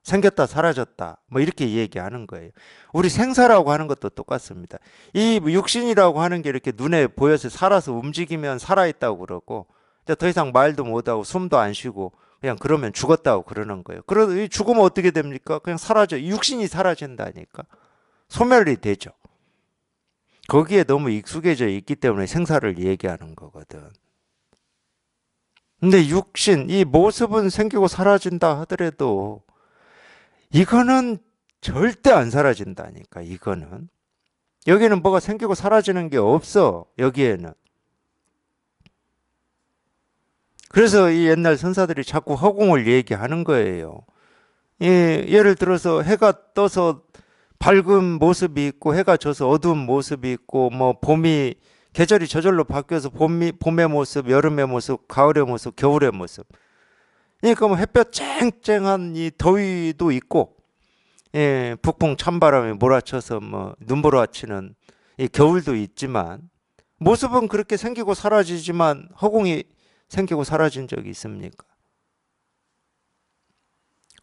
생겼다 사라졌다 뭐 이렇게 얘기하는 거예요. 우리 생사라고 하는 것도 똑같습니다. 이 육신이라고 하는 게 이렇게 눈에 보여서 살아서 움직이면 살아있다고 그러고 이제 더 이상 말도 못하고 숨도 안 쉬고 그냥 그러면 죽었다고 그러는 거예요. 그래도 죽으면 어떻게 됩니까? 그냥 사라져. 육신이 사라진다니까. 소멸이 되죠. 거기에 너무 익숙해져 있기 때문에 생사를 얘기하는 거거든. 근데 육신, 이 모습은 생기고 사라진다 하더라도 이거는 절대 안 사라진다니까, 이거는. 여기는 뭐가 생기고 사라지는 게 없어, 여기에는. 그래서 이 옛날 선사들이 자꾸 허공을 얘기하는 거예요. 예를 들어서 해가 떠서 밝은 모습이 있고 해가 져서 어두운 모습이 있고 뭐 봄이 계절이 저절로 바뀌어서 봄의 모습, 여름의 모습, 가을의 모습, 겨울의 모습. 그러니까 뭐 햇볕 쨍쨍한 이 더위도 있고 북풍 찬바람이 몰아쳐서 뭐 눈보라치는 이 겨울도 있지만 모습은 그렇게 생기고 사라지지만 허공이 생기고 사라진 적이 있습니까?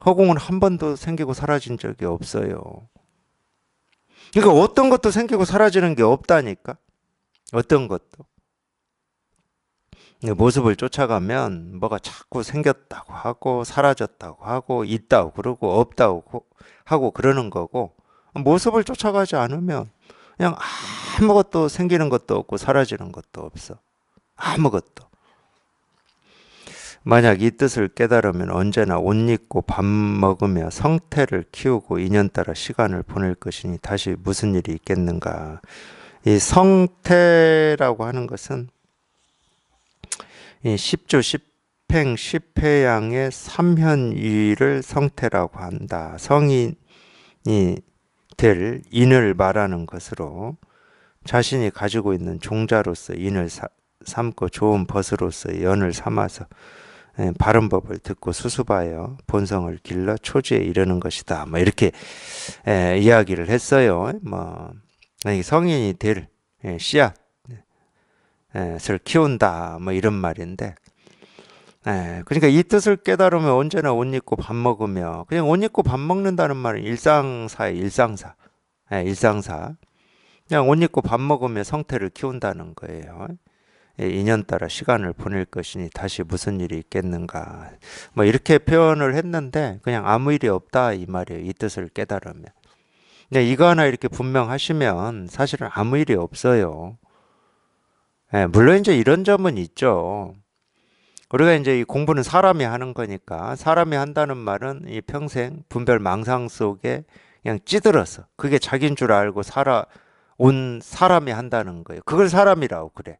허공은 한 번도 생기고 사라진 적이 없어요. 그러니까 어떤 것도 생기고 사라지는 게 없다니까. 어떤 것도. 모습을 쫓아가면 뭐가 자꾸 생겼다고 하고 사라졌다고 하고 있다고 그러고 없다고 하고 그러는 거고, 모습을 쫓아가지 않으면 그냥 아무것도 생기는 것도 없고 사라지는 것도 없어. 아무것도. 만약 이 뜻을 깨달으면 언제나 옷 입고 밥 먹으며 성태를 키우고 인연따라 시간을 보낼 것이니 다시 무슨 일이 있겠는가. 이 성태라고 하는 것은 이 십주 십행 십회양의 삼현위를 성태라고 한다. 성인이 될 인을 말하는 것으로 자신이 가지고 있는 종자로서 인을 삼고 좋은 벗으로서 연을 삼아서 바른 법을 듣고 수습하여 본성을 길러 초지에 이르는 것이다. 뭐 이렇게 이야기를 했어요. 뭐 성인이 될 씨앗을 키운다. 뭐 이런 말인데, 그러니까 이 뜻을 깨달으면 언제나 옷 입고 밥 먹으며, 그냥 옷 입고 밥 먹는다는 말은 일상사의 일상사. 일상사. 그냥 옷 입고 밥 먹으며 성태를 키운다는 거예요. 인연 따라 시간을 보낼 것이니 다시 무슨 일이 있겠는가. 뭐 이렇게 표현을 했는데 그냥 아무 일이 없다 이 말이에요. 이 뜻을 깨달으면. 근데 이거 하나 이렇게 분명하시면 사실은 아무 일이 없어요. 물론 이제 이런 점은 있죠. 우리가 이제 이 공부는 사람이 하는 거니까, 사람이 한다는 말은 이 평생 분별 망상 속에 그냥 찌들어서 그게 자기인 줄 알고 살아온 사람이 한다는 거예요. 그걸 사람이라고 그래.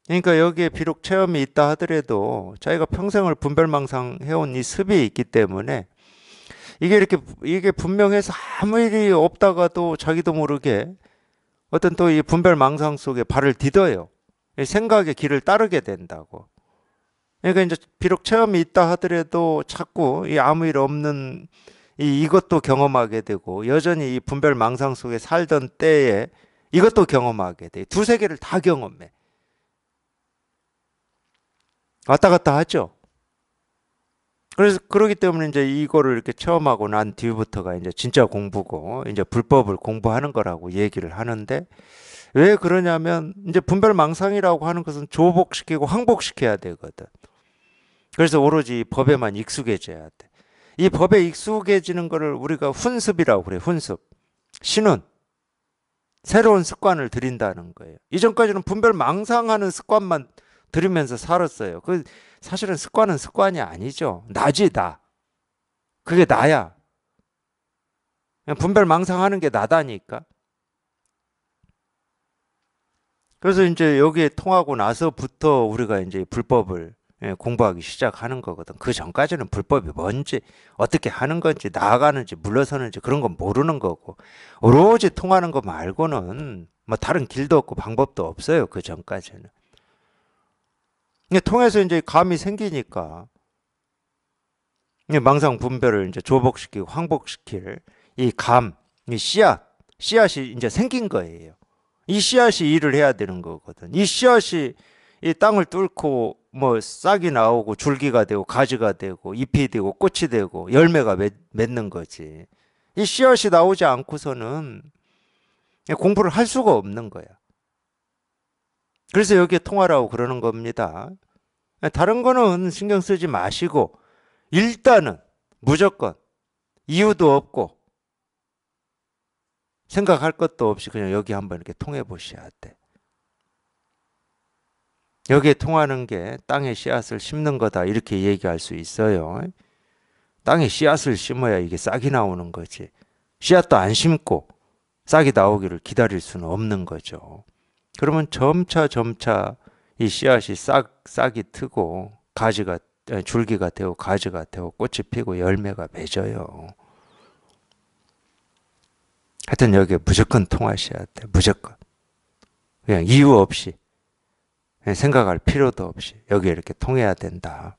그러니까 여기에 비록 체험이 있다 하더라도 자기가 평생을 분별망상 해온 이 습이 있기 때문에 이게 분명해서 아무 일이 없다가도 자기도 모르게 어떤 또 이 분별망상 속에 발을 디뎌요. 생각의 길을 따르게 된다고. 그러니까 이제 비록 체험이 있다 하더라도 자꾸 이 아무 일 없는 이것도 경험하게 되고, 여전히 이 분별망상 속에 살던 때에 이것도 경험하게 돼. 두세 개를 다 경험해. 왔다 갔다 하죠. 그래서 그러기 때문에 이제 이거를 이렇게 체험하고 난 뒤부터가 이제 진짜 공부고 이제 불법을 공부하는 거라고 얘기를 하는데, 왜 그러냐면 이제 분별망상이라고 하는 것은 조복시키고 항복시켜야 되거든. 그래서 오로지 법에만 익숙해져야 돼. 이 법에 익숙해지는 거를 우리가 훈습이라고 그래. 훈습. 신훈. 새로운 습관을 들인다는 거예요. 이전까지는 분별망상하는 습관만 들으면서 살았어요. 그 사실은 습관은 습관이 아니죠. 나지 나. 그게 나야. 그냥 분별망상하는 게 나다니까. 그래서 이제 여기에 통하고 나서부터 우리가 이제 불법을 공부하기 시작하는 거거든. 그 전까지는 불법이 뭔지, 어떻게 하는 건지, 나아가는지, 물러서는지 그런 건 모르는 거고, 오로지 통하는 거 말고는 뭐 다른 길도 없고 방법도 없어요. 그 전까지는. 통해서 이제 감이 생기니까 망상 분별을 이제 조복시키고 항복시킬 이 감, 이 씨앗이 이제 생긴 거예요. 이 씨앗이 일을 해야 되는 거거든. 이 씨앗이 이 땅을 뚫고 뭐 싹이 나오고 줄기가 되고 가지가 되고 잎이 되고 꽃이 되고 열매가 맺는 거지. 이 씨앗이 나오지 않고서는 공부를 할 수가 없는 거야. 그래서 여기에 통하라고 그러는 겁니다. 다른 거는 신경 쓰지 마시고 일단은 무조건 이유도 없고 생각할 것도 없이 그냥 여기 한번 이렇게 통해 보셔야 돼. 여기에 통하는 게 땅에 씨앗을 심는 거다 이렇게 얘기할 수 있어요. 땅에 씨앗을 심어야 이게 싹이 나오는 거지. 씨앗도 안 심고 싹이 나오기를 기다릴 수는 없는 거죠. 그러면 점차 이 씨앗이 싹이 트고 줄기가 되고 가지가 되고 꽃이 피고 열매가 맺어요. 하여튼 여기에 무조건 통하셔야 돼. 무조건. 그냥 이유 없이 생각할 필요도 없이 여기에 이렇게 통해야 된다.